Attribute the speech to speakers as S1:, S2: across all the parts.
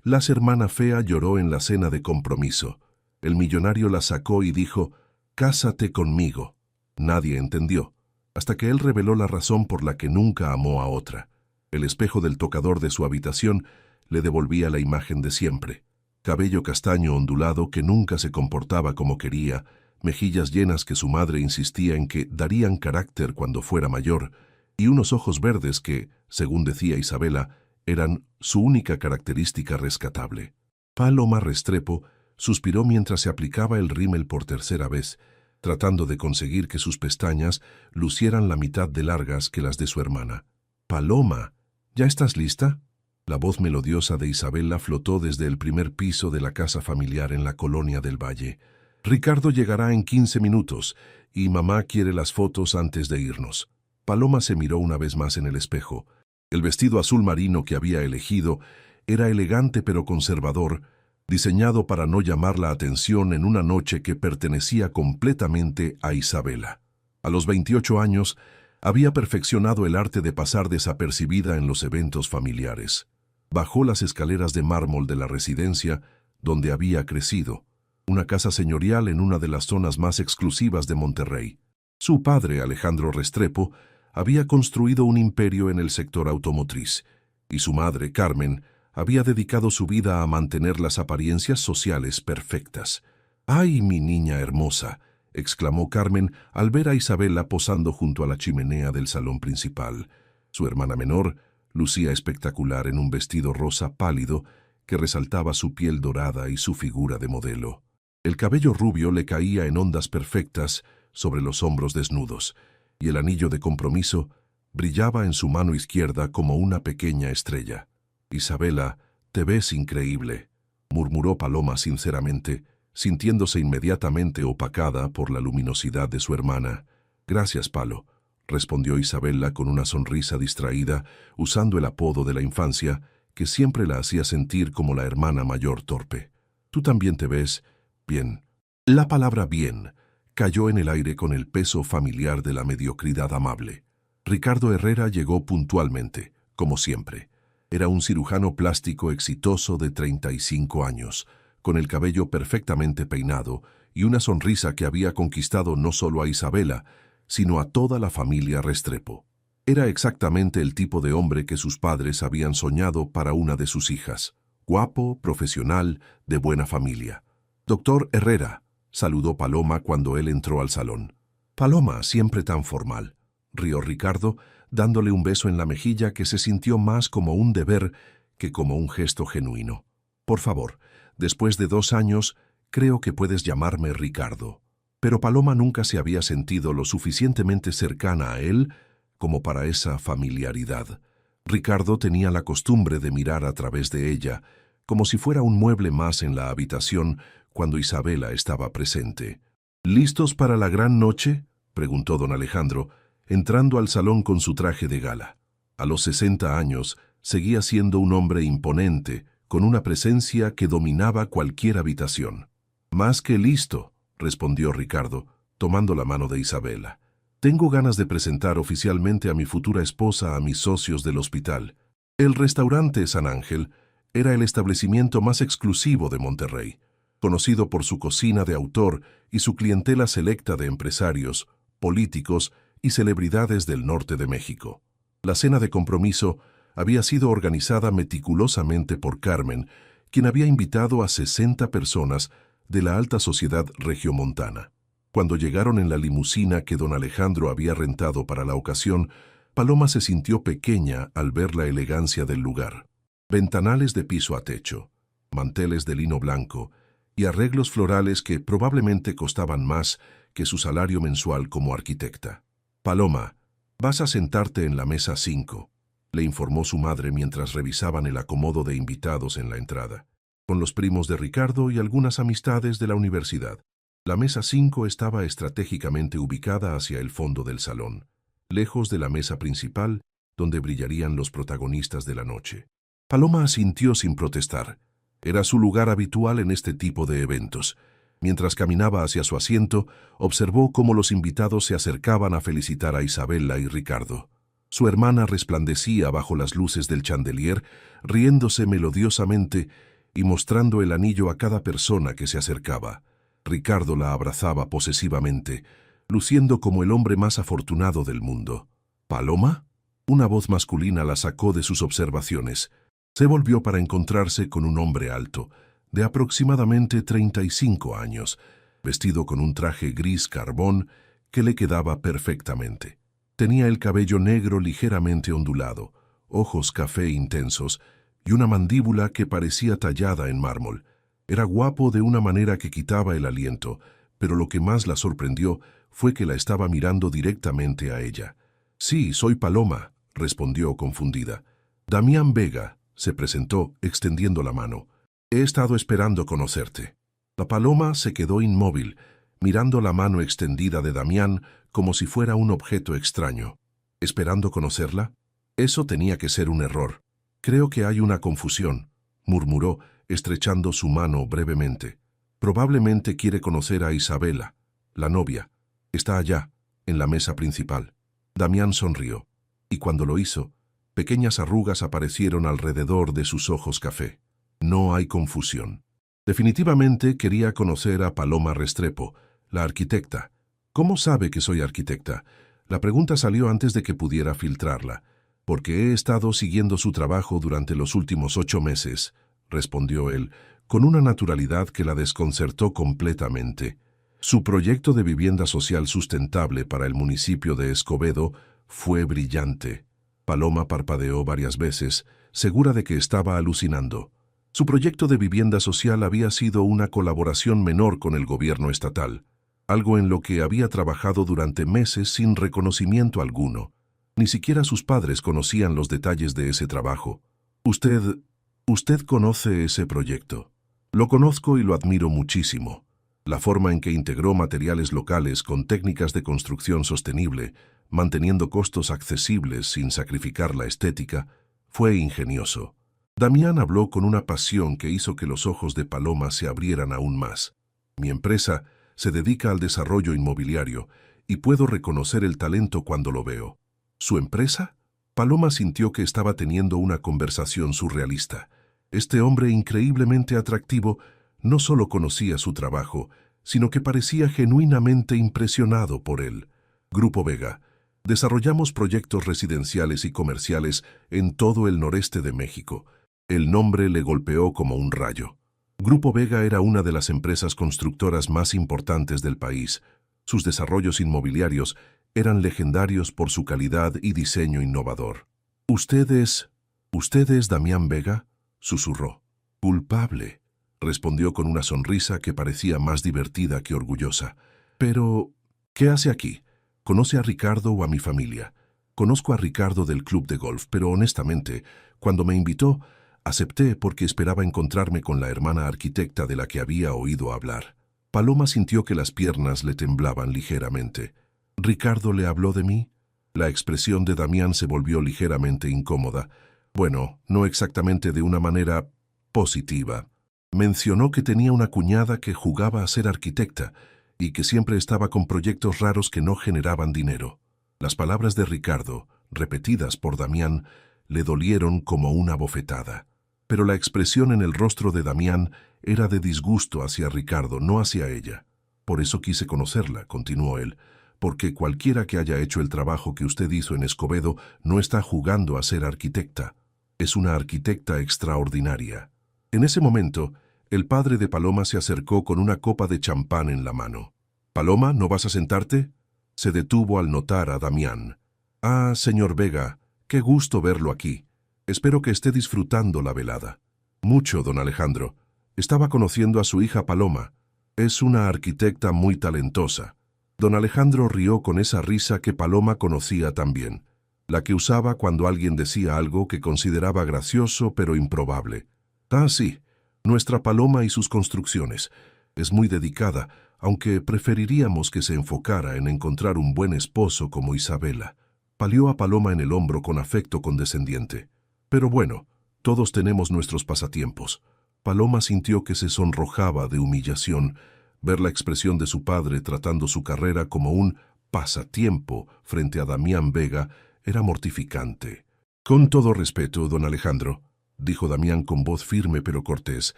S1: La hermana fea lloró en la cena de compromiso. El millonario la sacó y dijo, «Cásate conmigo». Nadie entendió, hasta que él reveló la razón por la que nunca amó a otra. El espejo del tocador de su habitación le devolvía la imagen de siempre. Cabello castaño ondulado que nunca se comportaba como quería, mejillas llenas que su madre insistía en que darían carácter cuando fuera mayor, y unos ojos verdes que, según decía Isabela, eran su única característica rescatable. Paloma Restrepo suspiró mientras se aplicaba el rímel por tercera vez, tratando de conseguir que sus pestañas lucieran la mitad de largas que las de su hermana. «Paloma, ¿ya estás lista?». La voz melodiosa de Isabela flotó desde el primer piso de la casa familiar en la Colonia del Valle. «Ricardo llegará en 15 minutos y mamá quiere las fotos antes de irnos». Paloma se miró una vez más en el espejo. El vestido azul marino que había elegido era elegante pero conservador, diseñado para no llamar la atención en una noche que pertenecía completamente a Isabela. A los 28 años, había perfeccionado el arte de pasar desapercibida en los eventos familiares. Bajó las escaleras de mármol de la residencia donde había crecido, una casa señorial en una de las zonas más exclusivas de Monterrey. Su padre, Alejandro Restrepo, había construido un imperio en el sector automotriz, y su madre, Carmen, había dedicado su vida a mantener las apariencias sociales perfectas. «¡Ay, mi niña hermosa!», exclamó Carmen al ver a Isabela posando junto a la chimenea del salón principal. Su hermana menor lucía espectacular en un vestido rosa pálido que resaltaba su piel dorada y su figura de modelo. El cabello rubio le caía en ondas perfectas sobre los hombros desnudos, y el anillo de compromiso brillaba en su mano izquierda como una pequeña estrella. «Isabela, te ves increíble», murmuró Paloma sinceramente, sintiéndose inmediatamente opacada por la luminosidad de su hermana. «Gracias, Palo», respondió Isabela con una sonrisa distraída, usando el apodo de la infancia que siempre la hacía sentir como la hermana mayor torpe. «Tú también te ves bien». La palabra «bien» cayó en el aire con el peso familiar de la mediocridad amable. Ricardo Herrera llegó puntualmente, como siempre. Era un cirujano plástico exitoso de 35 años, con el cabello perfectamente peinado y una sonrisa que había conquistado no solo a Isabela, sino a toda la familia Restrepo. Era exactamente el tipo de hombre que sus padres habían soñado para una de sus hijas. Guapo, profesional, de buena familia. «Doctor Herrera», saludó Paloma cuando él entró al salón. «Paloma, siempre tan formal», rió Ricardo, dándole un beso en la mejilla que se sintió más como un deber que como un gesto genuino. «Por favor, después de 2 años, creo que puedes llamarme Ricardo». Pero Paloma nunca se había sentido lo suficientemente cercana a él como para esa familiaridad. Ricardo tenía la costumbre de mirar a través de ella, como si fuera un mueble más en la habitación cuando Isabela estaba presente. «¿Listos para la gran noche?», preguntó don Alejandro, entrando al salón con su traje de gala. A los 60 años, seguía siendo un hombre imponente, con una presencia que dominaba cualquier habitación. «Más que listo», respondió Ricardo, tomando la mano de Isabela. «Tengo ganas de presentar oficialmente a mi futura esposa a mis socios del hospital». El restaurante San Ángel era el establecimiento más exclusivo de Monterrey, conocido por su cocina de autor y su clientela selecta de empresarios, políticos y celebridades del norte de México. La cena de compromiso había sido organizada meticulosamente por Carmen, quien había invitado a 60 personas de la alta sociedad regiomontana. Cuando llegaron en la limusina que don Alejandro había rentado para la ocasión, Paloma se sintió pequeña al ver la elegancia del lugar. Ventanales de piso a techo, manteles de lino blanco y arreglos florales que probablemente costaban más que su salario mensual como arquitecta. «Paloma, vas a sentarte en la mesa 5», le informó su madre mientras revisaban el acomodo de invitados en la entrada, con los primos de Ricardo y algunas amistades de la universidad. La mesa 5 estaba estratégicamente ubicada hacia el fondo del salón, lejos de la mesa principal, donde brillarían los protagonistas de la noche. Paloma asintió sin protestar. Era su lugar habitual en este tipo de eventos. Mientras caminaba hacia su asiento, observó cómo los invitados se acercaban a felicitar a Isabela y Ricardo. Su hermana resplandecía bajo las luces del chandelier, riéndose melodiosamente y mostrando el anillo a cada persona que se acercaba. Ricardo la abrazaba posesivamente, luciendo como el hombre más afortunado del mundo. ¿Paloma? Una voz masculina la sacó de sus observaciones. Se volvió para encontrarse con un hombre alto, de aproximadamente 35 años, vestido con un traje gris carbón que le quedaba perfectamente. Tenía el cabello negro ligeramente ondulado, ojos café intensos y una mandíbula que parecía tallada en mármol. Era guapo de una manera que quitaba el aliento, pero lo que más la sorprendió fue que la estaba mirando directamente a ella. «Sí, soy Paloma», respondió confundida. «Damián Vega», se presentó, extendiendo la mano. «He estado esperando conocerte». La paloma se quedó inmóvil, mirando la mano extendida de Damián como si fuera un objeto extraño. ¿Esperando conocerla? Eso tenía que ser un error. «Creo que hay una confusión», murmuró, estrechando su mano brevemente. «Probablemente quiere conocer a Isabela, la novia. Está allá, en la mesa principal». Damián sonrió, y cuando lo hizo, pequeñas arrugas aparecieron alrededor de sus ojos café. «No hay confusión. Definitivamente quería conocer a Paloma Restrepo, la arquitecta. ¿Cómo sabe que soy arquitecta?» La pregunta salió antes de que pudiera filtrarla. «Porque he estado siguiendo su trabajo durante los últimos 8 meses», respondió él, con una naturalidad que la desconcertó completamente. Su proyecto de vivienda social sustentable para el municipio de Escobedo fue brillante. Paloma parpadeó varias veces, segura de que estaba alucinando. Su proyecto de vivienda social había sido una colaboración menor con el gobierno estatal, algo en lo que había trabajado durante meses sin reconocimiento alguno. Ni siquiera sus padres conocían los detalles de ese trabajo. Usted conoce ese proyecto». «Lo conozco y lo admiro muchísimo. La forma en que integró materiales locales con técnicas de construcción sostenible, manteniendo costos accesibles sin sacrificar la estética, fue ingenioso». Damián habló con una pasión que hizo que los ojos de Paloma se abrieran aún más. «Mi empresa se dedica al desarrollo inmobiliario y puedo reconocer el talento cuando lo veo». «¿Su empresa?» Paloma sintió que estaba teniendo una conversación surrealista. Este hombre increíblemente atractivo no solo conocía su trabajo, sino que parecía genuinamente impresionado por él. «Grupo Vega. Desarrollamos proyectos residenciales y comerciales en todo el noreste de México». El nombre le golpeó como un rayo. Grupo Vega era una de las empresas constructoras más importantes del país. Sus desarrollos inmobiliarios eran legendarios por su calidad y diseño innovador. «¿Usted es Damián Vega?», susurró. «Culpable», respondió con una sonrisa que parecía más divertida que orgullosa. «Pero, ¿qué hace aquí? ¿Conoce a Ricardo o a mi familia?» «Conozco a Ricardo del club de golf, pero honestamente, cuando me invitó, acepté porque esperaba encontrarme con la hermana arquitecta de la que había oído hablar». Paloma sintió que las piernas le temblaban ligeramente. «¿Ricardo le habló de mí?» La expresión de Damián se volvió ligeramente incómoda. Bueno, no exactamente de una manera positiva. Mencionó que tenía una cuñada que jugaba a ser arquitecta y que siempre estaba con proyectos raros que no generaban dinero. Las palabras de Ricardo, repetidas por Damián, le dolieron como una bofetada. Pero la expresión en el rostro de Damián era de disgusto hacia Ricardo, no hacia ella. «Por eso quise conocerla», continuó él, «porque cualquiera que haya hecho el trabajo que usted hizo en Escobedo no está jugando a ser arquitecta. Es una arquitecta extraordinaria». En ese momento, el padre de Paloma se acercó con una copa de champán en la mano. «Paloma, ¿no vas a sentarte?». Se detuvo al notar a Damián. «Ah, señor Vega, qué gusto verlo aquí. Espero que esté disfrutando la velada». «Mucho, don Alejandro. Estaba conociendo a su hija Paloma. Es una arquitecta muy talentosa». Don Alejandro rió con esa risa que Paloma conocía también, la que usaba cuando alguien decía algo que consideraba gracioso pero improbable. «Ah, sí, nuestra Paloma y sus construcciones. Es muy dedicada, aunque preferiríamos que se enfocara en encontrar un buen esposo como Isabela». Palió a Paloma en el hombro con afecto condescendiente. «Pero bueno, todos tenemos nuestros pasatiempos». Paloma sintió que se sonrojaba de humillación. Ver la expresión de su padre tratando su carrera como un pasatiempo frente a Damián Vega era mortificante. «Con todo respeto, don Alejandro, dijo Damián con voz firme pero cortés.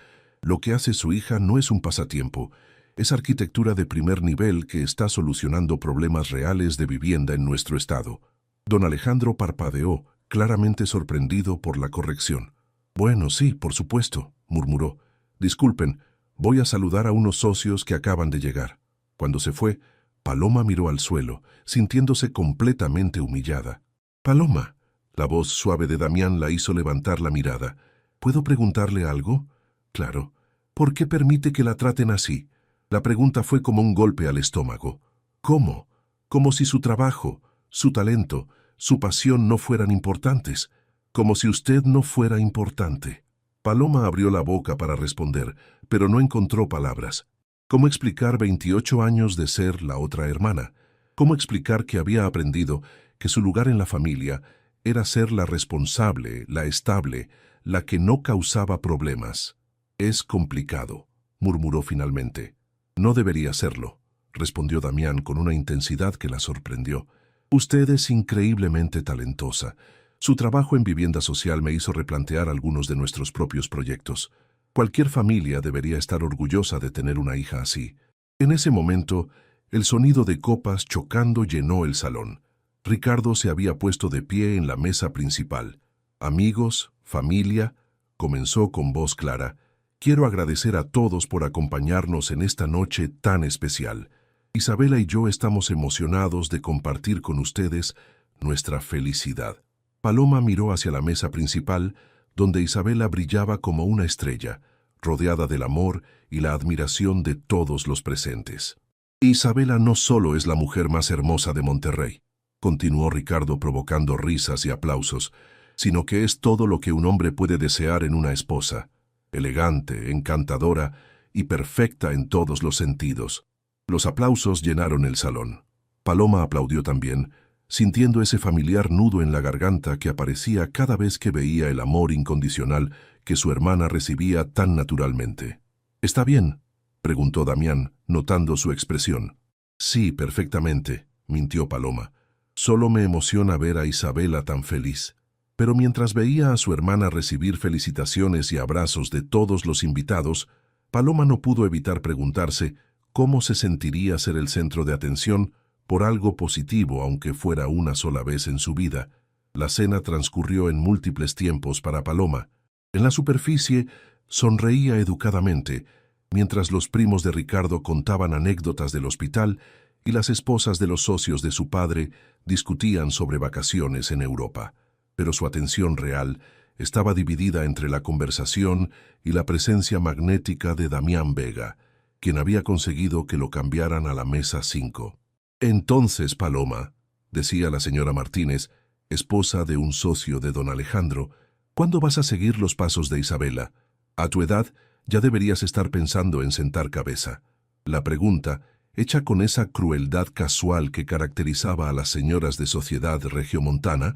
S1: Lo que hace su hija no es un pasatiempo. Es arquitectura de primer nivel que está solucionando problemas reales de vivienda en nuestro estado. Don Alejandro parpadeó, claramente sorprendido por la corrección. Bueno, sí, por supuesto, murmuró. Disculpen, voy a saludar a unos socios que acaban de llegar. Cuando se fue, Paloma miró al suelo, sintiéndose completamente humillada. Paloma, la voz suave de Damián la hizo levantar la mirada. ¿Puedo preguntarle algo? Claro. ¿Por qué permite que la traten así? La pregunta fue como un golpe al estómago. ¿Cómo? Como si su trabajo, su talento, su pasión no fueran importantes. Como si usted no fuera importante. Paloma abrió la boca para responder, pero no encontró palabras. ¿Cómo explicar 28 años de ser la otra hermana? ¿Cómo explicar que había aprendido que su lugar en la familia era ser la responsable, la estable, la que no causaba problemas? Es complicado, murmuró finalmente. No debería serlo, respondió Damián con una intensidad que la sorprendió. Usted es increíblemente talentosa. Su trabajo en vivienda social me hizo replantear algunos de nuestros propios proyectos. Cualquier familia debería estar orgullosa de tener una hija así. En ese momento, el sonido de copas chocando llenó el salón. Ricardo se había puesto de pie en la mesa principal. Amigos, familia, comenzó con voz clara. Quiero agradecer a todos por acompañarnos en esta noche tan especial. Isabela y yo estamos emocionados de compartir con ustedes nuestra felicidad. Paloma miró hacia la mesa principal, donde Isabela brillaba como una estrella, rodeada del amor y la admiración de todos los presentes. Isabela no solo es la mujer más hermosa de Monterrey, continuó Ricardo provocando risas y aplausos, sino que es todo lo que un hombre puede desear en una esposa. Elegante, encantadora y perfecta en todos los sentidos. Los aplausos llenaron el salón. Paloma aplaudió también, sintiendo ese familiar nudo en la garganta que aparecía cada vez que veía el amor incondicional que su hermana recibía tan naturalmente. ¿Está bien?, preguntó Damián, notando su expresión. Sí, perfectamente, mintió Paloma. Solo me emociona ver a Isabela tan feliz. Pero mientras veía a su hermana recibir felicitaciones y abrazos de todos los invitados, Paloma no pudo evitar preguntarse cómo se sentiría ser el centro de atención por algo positivo, aunque fuera una sola vez en su vida. La cena transcurrió en múltiples tiempos para Paloma. En la superficie, sonreía educadamente, mientras los primos de Ricardo contaban anécdotas del hospital y las esposas de los socios de su padre discutían sobre vacaciones en Europa. Pero su atención real estaba dividida entre la conversación y la presencia magnética de Damián Vega, quien había conseguido que lo cambiaran a la mesa 5. Entonces, Paloma, decía la señora Martínez, esposa de un socio de don Alejandro, ¿cuándo vas a seguir los pasos de Isabela? A tu edad ya deberías estar pensando en sentar cabeza. La pregunta, hecha con esa crueldad casual que caracterizaba a las señoras de sociedad regiomontana,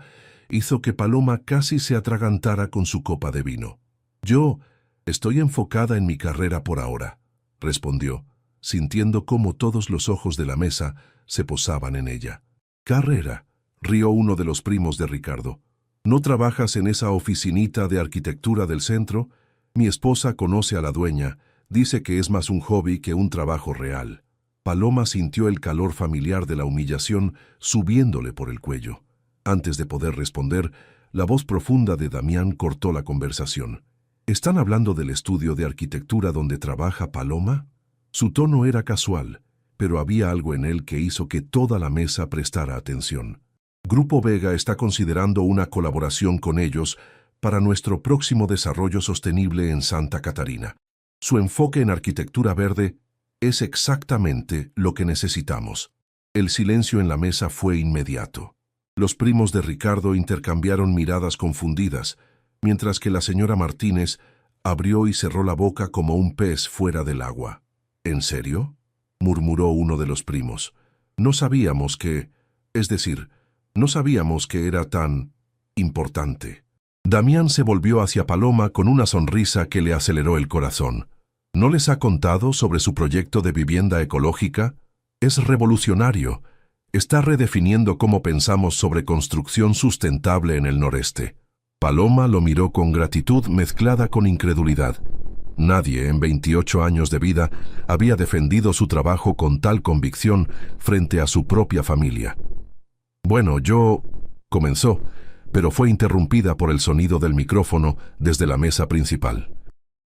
S1: hizo que Paloma casi se atragantara con su copa de vino. Yo estoy enfocada en mi carrera por ahora, respondió, sintiendo cómo todos los ojos de la mesa se posaban en ella. ¿Carrera?, rió uno de los primos de Ricardo. ¿No trabajas en esa oficinita de arquitectura del centro? Mi esposa conoce a la dueña, dice que es más un hobby que un trabajo real. Paloma sintió el calor familiar de la humillación subiéndole por el cuello. Antes de poder responder, la voz profunda de Damián cortó la conversación. ¿Están hablando del estudio de arquitectura donde trabaja Paloma? Su tono era casual, pero había algo en él que hizo que toda la mesa prestara atención. Grupo Vega está considerando una colaboración con ellos para nuestro próximo desarrollo sostenible en Santa Catarina. Su enfoque en arquitectura verde es exactamente lo que necesitamos. El silencio en la mesa fue inmediato. Los primos de Ricardo intercambiaron miradas confundidas, mientras que la señora Martínez abrió y cerró la boca como un pez fuera del agua. ¿En serio?, murmuró uno de los primos. No sabíamos que... Es decir, no sabíamos que era tan... importante. Damián se volvió hacia Paloma con una sonrisa que le aceleró el corazón. ¿No les ha contado sobre su proyecto de vivienda ecológica? Es revolucionario. Está redefiniendo cómo pensamos sobre construcción sustentable en el noreste. Paloma lo miró con gratitud mezclada con incredulidad. Nadie en 28 años de vida había defendido su trabajo con tal convicción frente a su propia familia. Bueno, comenzó, pero fue interrumpida por el sonido del micrófono desde la mesa principal.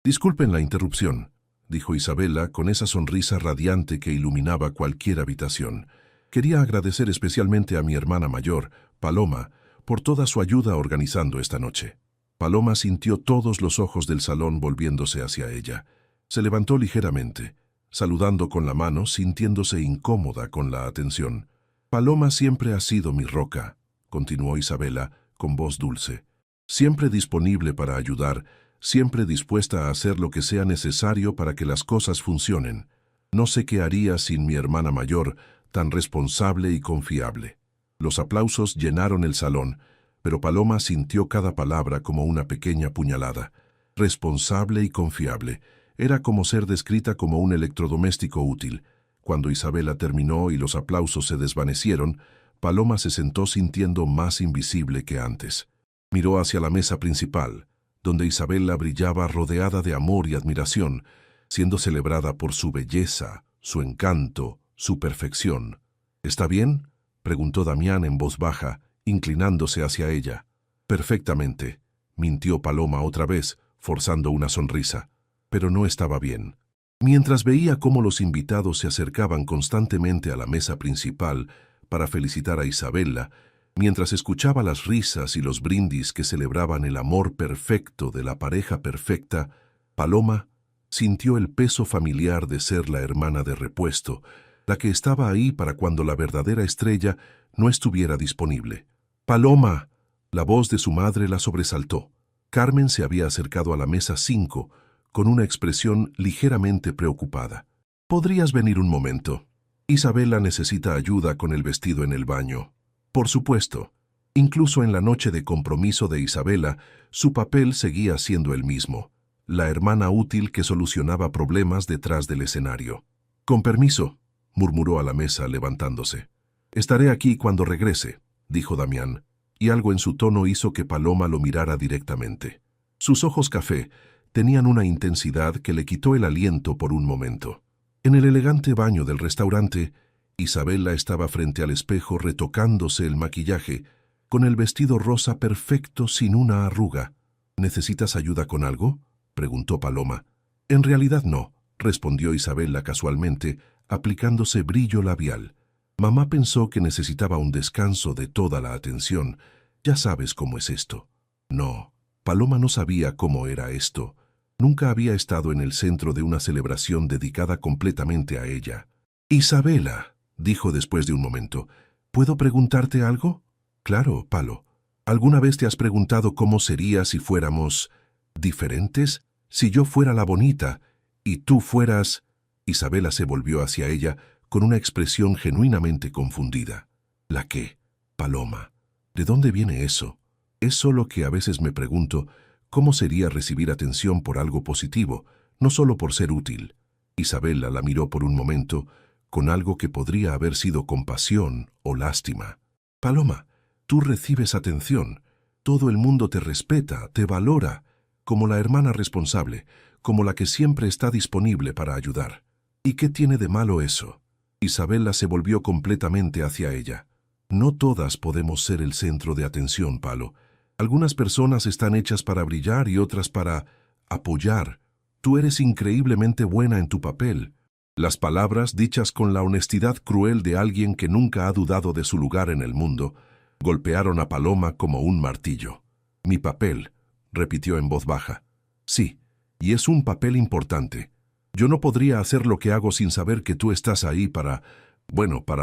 S1: Disculpen la interrupción, dijo Isabela con esa sonrisa radiante que iluminaba cualquier habitación. Quería agradecer especialmente a mi hermana mayor, Paloma, por toda su ayuda organizando esta noche. Paloma sintió todos los ojos del salón volviéndose hacia ella. Se levantó ligeramente, saludando con la mano, sintiéndose incómoda con la atención. Paloma siempre ha sido mi roca, continuó Isabela con voz dulce. Siempre disponible para ayudar, siempre dispuesta a hacer lo que sea necesario para que las cosas funcionen. No sé qué haría sin mi hermana mayor, tan responsable y confiable. Los aplausos llenaron el salón, pero Paloma sintió cada palabra como una pequeña puñalada. Responsable y confiable. Era como ser descrita como un electrodoméstico útil. Cuando Isabela terminó y los aplausos se desvanecieron, Paloma se sentó sintiendo más invisible que antes. Miró hacia la mesa principal, donde Isabela brillaba rodeada de amor y admiración, siendo celebrada por su belleza, su encanto, su perfección. ¿Está bien?, preguntó Damián en voz baja, inclinándose hacia ella. Perfectamente, mintió Paloma otra vez, forzando una sonrisa. Pero no estaba bien. Mientras veía cómo los invitados se acercaban constantemente a la mesa principal para felicitar a Isabela, mientras escuchaba las risas y los brindis que celebraban el amor perfecto de la pareja perfecta, Paloma sintió el peso familiar de ser la hermana de repuesto, la que estaba ahí para cuando la verdadera estrella no estuviera disponible. ¡Paloma! La voz de su madre la sobresaltó. Carmen se había acercado a la mesa 5 con una expresión ligeramente preocupada. ¿Podrías venir un momento? Isabela necesita ayuda con el vestido en el baño. Por supuesto. Incluso en la noche de compromiso de Isabela, su papel seguía siendo el mismo. La hermana útil que solucionaba problemas detrás del escenario. Con permiso, murmuró a la mesa levantándose. Estaré aquí cuando regrese, dijo Damián, y algo en su tono hizo que Paloma lo mirara directamente. Sus ojos café tenían una intensidad que le quitó el aliento por un momento. En el elegante baño del restaurante, Isabela estaba frente al espejo retocándose el maquillaje, con el vestido rosa perfecto sin una arruga. ¿Necesitas ayuda con algo?, preguntó Paloma. En realidad no, respondió Isabela casualmente, aplicándose brillo labial. Mamá pensó que necesitaba un descanso de toda la atención. Ya sabes cómo es esto. No, Paloma no sabía cómo era esto. Nunca había estado en el centro de una celebración dedicada completamente a ella. Isabela, dijo después de un momento, ¿puedo preguntarte algo? Claro, Palo. ¿Alguna vez te has preguntado cómo sería si fuéramos diferentes? Si yo fuera la bonita y tú fueras... Isabela se volvió hacia ella con una expresión genuinamente confundida. ¿La qué? Paloma. ¿De dónde viene eso? Es solo que a veces me pregunto cómo sería recibir atención por algo positivo, no solo por ser útil. Isabela la miró por un momento con algo que podría haber sido compasión o lástima. Paloma, tú recibes atención. Todo el mundo te respeta, te valora, como la hermana responsable, como la que siempre está disponible para ayudar. ¿Y qué tiene de malo eso? Isabela se volvió completamente hacia ella. No todas podemos ser el centro de atención, Palo. Algunas personas están hechas para brillar y otras para apoyar. Tú eres increíblemente buena en tu papel. Las palabras, dichas con la honestidad cruel de alguien que nunca ha dudado de su lugar en el mundo, golpearon a Paloma como un martillo. Mi papel, repitió en voz baja. Sí, y es un papel importante. Yo no podría hacer lo que hago sin saber que tú estás ahí para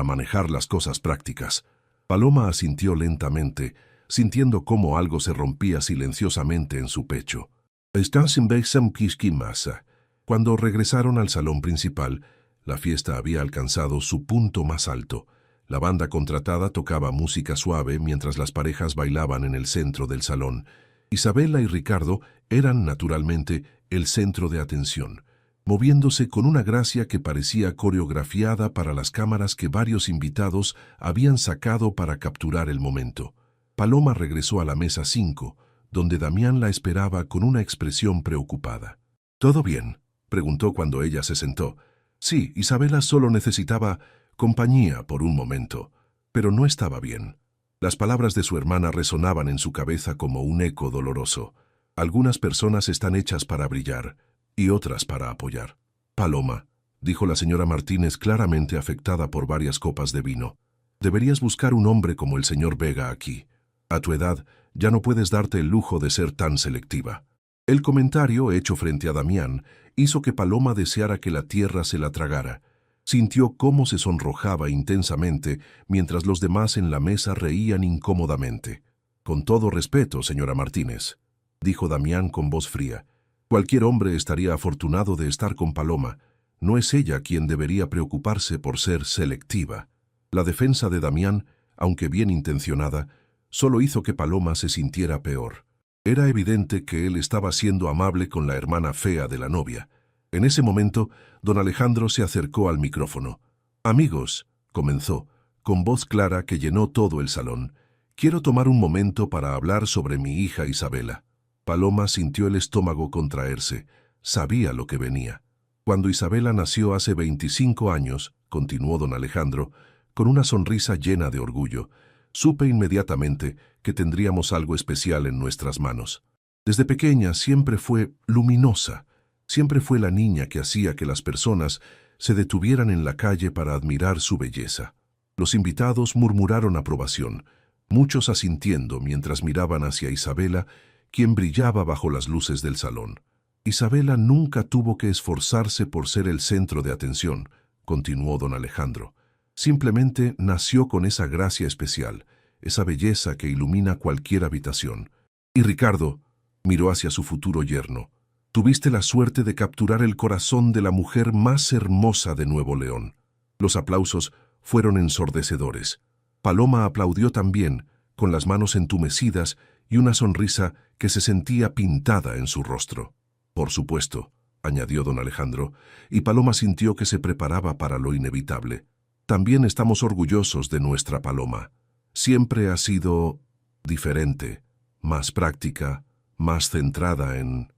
S1: manejar las cosas prácticas. Paloma asintió lentamente, sintiendo cómo algo se rompía silenciosamente en su pecho. «Estás en Bexam Kishkimasa». Cuando regresaron al salón principal, la fiesta había alcanzado su punto más alto. La banda contratada tocaba música suave mientras las parejas bailaban en el centro del salón. Isabela y Ricardo eran, naturalmente, el centro de atención, moviéndose con una gracia que parecía coreografiada para las cámaras que varios invitados habían sacado para capturar el momento. Paloma regresó a la mesa 5, donde Damián la esperaba con una expresión preocupada. «¿Todo bien?», preguntó cuando ella se sentó. Sí, Isabela solo necesitaba compañía por un momento, pero no estaba bien. Las palabras de su hermana resonaban en su cabeza como un eco doloroso. Algunas personas están hechas para brillar y otras para apoyar. «Paloma», dijo la señora Martínez, claramente afectada por varias copas de vino, «deberías buscar un hombre como el señor Vega aquí. A tu edad ya no puedes darte el lujo de ser tan selectiva». El comentario, hecho frente a Damián, hizo que Paloma deseara que la tierra se la tragara. Sintió cómo se sonrojaba intensamente mientras los demás en la mesa reían incómodamente. «Con todo respeto, señora Martínez», dijo Damián con voz fría, «cualquier hombre estaría afortunado de estar con Paloma. No es ella quien debería preocuparse por ser selectiva». La defensa de Damián, aunque bien intencionada, solo hizo que Paloma se sintiera peor. Era evidente que él estaba siendo amable con la hermana fea de la novia. En ese momento, don Alejandro se acercó al micrófono. «Amigos», comenzó, con voz clara que llenó todo el salón, «quiero tomar un momento para hablar sobre mi hija Isabela». Paloma sintió el estómago contraerse. Sabía lo que venía. «Cuando Isabela nació hace 25 años», continuó don Alejandro, con una sonrisa llena de orgullo, «supe inmediatamente que tendríamos algo especial en nuestras manos. Desde pequeña siempre fue luminosa, siempre fue la niña que hacía que las personas se detuvieran en la calle para admirar su belleza». Los invitados murmuraron aprobación, muchos asintiendo mientras miraban hacia Isabela, quien brillaba bajo las luces del salón. «Isabela nunca tuvo que esforzarse por ser el centro de atención», continuó don Alejandro. «Simplemente nació con esa gracia especial, esa belleza que ilumina cualquier habitación. Y Ricardo», miró hacia su futuro yerno, «tuviste la suerte de capturar el corazón de la mujer más hermosa de Nuevo León». Los aplausos fueron ensordecedores. Paloma aplaudió también, con las manos entumecidas y una sonrisa que se sentía pintada en su rostro. «Por supuesto», añadió don Alejandro, y Paloma sintió que se preparaba para lo inevitable. «También estamos orgullosos de nuestra Paloma. Siempre ha sido diferente, más práctica, más centrada en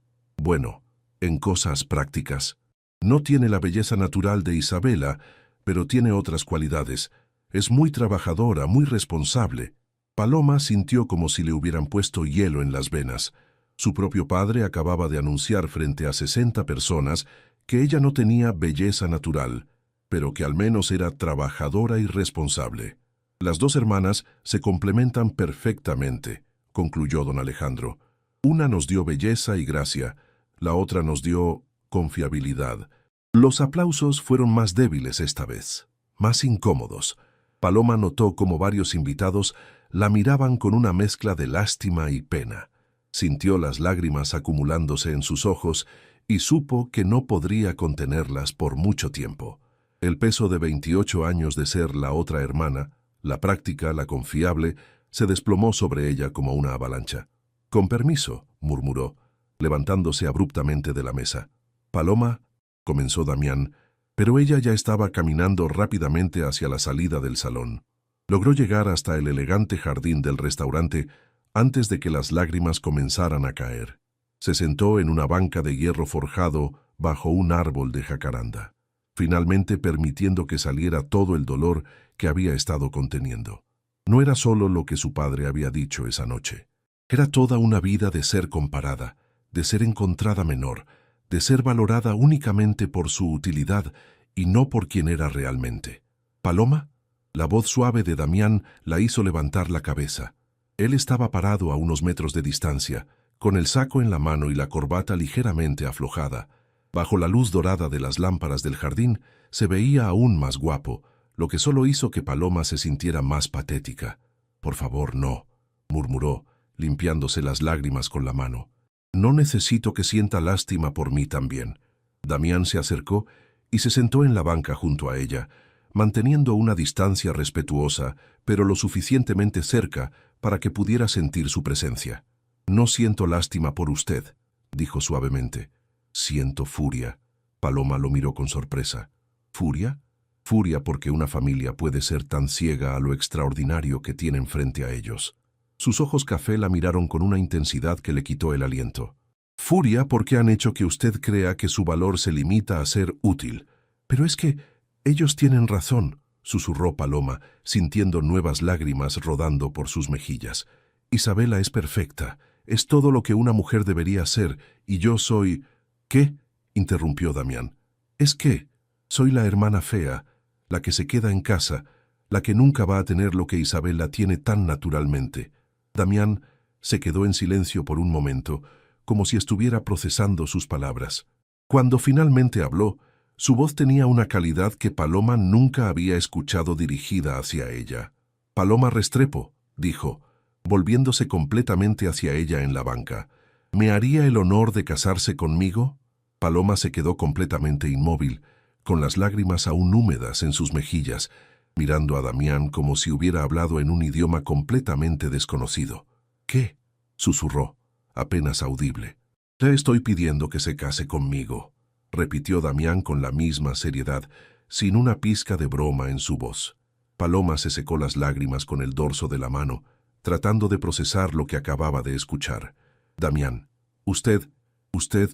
S1: cosas prácticas. No tiene la belleza natural de Isabela, pero tiene otras cualidades. Es muy trabajadora, muy responsable». Paloma sintió como si le hubieran puesto hielo en las venas. Su propio padre acababa de anunciar frente a 60 personas que ella no tenía belleza natural, pero que al menos era trabajadora y responsable. «Las dos hermanas se complementan perfectamente», concluyó don Alejandro. «Una nos dio belleza y gracia, la otra nos dio confiabilidad». Los aplausos fueron más débiles esta vez, más incómodos. Paloma notó como varios invitados la miraban con una mezcla de lástima y pena. Sintió las lágrimas acumulándose en sus ojos y supo que no podría contenerlas por mucho tiempo. El peso de 28 años de ser la otra hermana, la práctica, la confiable, se desplomó sobre ella como una avalancha. «Con permiso», murmuró, levantándose abruptamente de la mesa. «Paloma», comenzó Damián, pero ella ya estaba caminando rápidamente hacia la salida del salón. Logró llegar hasta el elegante jardín del restaurante antes de que las lágrimas comenzaran a caer. Se sentó en una banca de hierro forjado bajo un árbol de jacaranda, finalmente permitiendo que saliera todo el dolor que había estado conteniendo. No era solo lo que su padre había dicho esa noche. Era toda una vida de ser comparada, de ser encontrada menor, de ser valorada únicamente por su utilidad y no por quien era realmente. «¿Paloma?». La voz suave de Damián la hizo levantar la cabeza. Él estaba parado a unos metros de distancia, con el saco en la mano y la corbata ligeramente aflojada. Bajo la luz dorada de las lámparas del jardín se veía aún más guapo, lo que solo hizo que Paloma se sintiera más patética. «Por favor, no», murmuró, limpiándose las lágrimas con la mano. «No necesito que sienta lástima por mí también». Damián se acercó y se sentó en la banca junto a ella, manteniendo una distancia respetuosa, pero lo suficientemente cerca para que pudiera sentir su presencia. «No siento lástima por usted», dijo suavemente. «Siento furia». Paloma lo miró con sorpresa. «¿Furia?». «Furia porque una familia puede ser tan ciega a lo extraordinario que tienen frente a ellos». Sus ojos café la miraron con una intensidad que le quitó el aliento. Furia porque han hecho que usted crea que su valor se limita a ser útil. Pero es que ellos tienen razón, susurró Paloma, sintiendo nuevas lágrimas rodando por sus mejillas. Isabela es perfecta, es todo lo que una mujer debería ser, y yo soy... ¿Qué? Interrumpió Damián. Es que soy la hermana fea, la que se queda en casa, la que nunca va a tener lo que Isabela tiene tan naturalmente. Damián se quedó en silencio por un momento, como si estuviera procesando sus palabras. Cuando finalmente habló, su voz tenía una calidad que Paloma nunca había escuchado dirigida hacia ella. Paloma Restrepo, dijo, volviéndose completamente hacia ella en la banca. ¿Me haría el honor de casarse conmigo? Paloma se quedó completamente inmóvil, con las lágrimas aún húmedas en sus mejillas, mirando a Damián como si hubiera hablado en un idioma completamente desconocido. ¿Qué? Susurró, apenas audible. Le estoy pidiendo que se case conmigo, repitió Damián con la misma seriedad, sin una pizca de broma en su voz. Paloma se secó las lágrimas con el dorso de la mano, tratando de procesar lo que acababa de escuchar. Damián, usted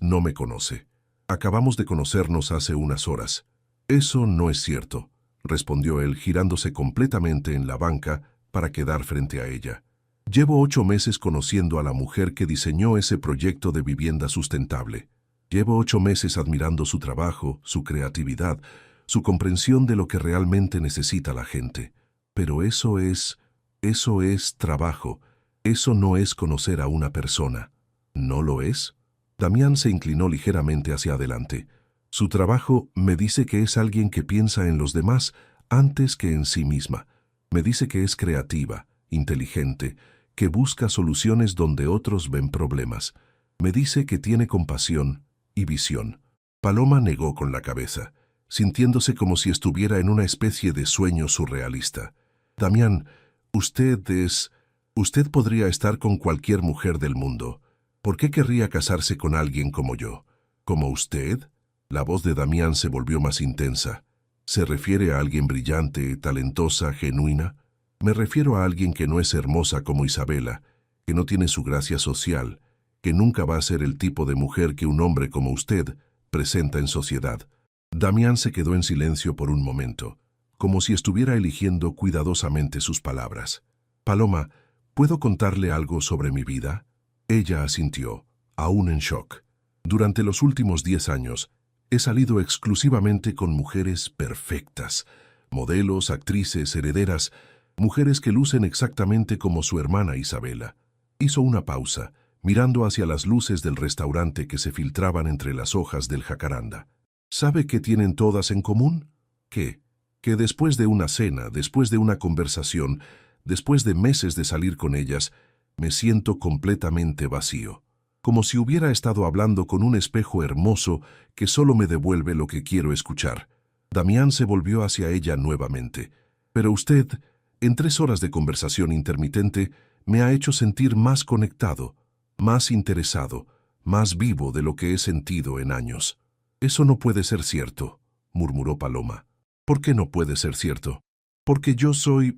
S1: no me conoce. Acabamos de conocernos hace unas horas. Eso no es cierto, respondió él, girándose completamente en la banca para quedar frente a ella. Llevo 8 meses conociendo a la mujer que diseñó ese proyecto de vivienda sustentable. Llevo 8 meses admirando su trabajo, su creatividad, su comprensión de lo que realmente necesita la gente. Pero eso es trabajo. Eso no es conocer a una persona. ¿No lo es? Damián se inclinó ligeramente hacia adelante. Su trabajo me dice que es alguien que piensa en los demás antes que en sí misma. Me dice que es creativa, inteligente, que busca soluciones donde otros ven problemas. Me dice que tiene compasión y visión. Paloma negó con la cabeza, sintiéndose como si estuviera en una especie de sueño surrealista. Damián, usted podría estar con cualquier mujer del mundo. ¿Por qué querría casarse con alguien como yo? ¿Como usted? La voz de Damián se volvió más intensa. ¿Se refiere a alguien brillante, talentosa, genuina? Me refiero a alguien que no es hermosa como Isabela, que no tiene su gracia social, que nunca va a ser el tipo de mujer que un hombre como usted presenta en sociedad. Damián se quedó en silencio por un momento, como si estuviera eligiendo cuidadosamente sus palabras. Paloma, ¿puedo contarle algo sobre mi vida? Ella asintió, aún en shock. Durante los últimos 10 años, he salido exclusivamente con mujeres perfectas, modelos, actrices, herederas, mujeres que lucen exactamente como su hermana Isabela. Hizo una pausa, mirando hacia las luces del restaurante que se filtraban entre las hojas del jacaranda. ¿Sabe qué tienen todas en común? ¿Qué? Que después de una cena, después de una conversación, después de meses de salir con ellas, me siento completamente vacío, como si hubiera estado hablando con un espejo hermoso que solo me devuelve lo que quiero escuchar. Damián se volvió hacia ella nuevamente. Pero usted, en 3 horas de conversación intermitente, me ha hecho sentir más conectado, más interesado, más vivo de lo que he sentido en años. Eso no puede ser cierto, murmuró Paloma. ¿Por qué no puede ser cierto? Porque yo soy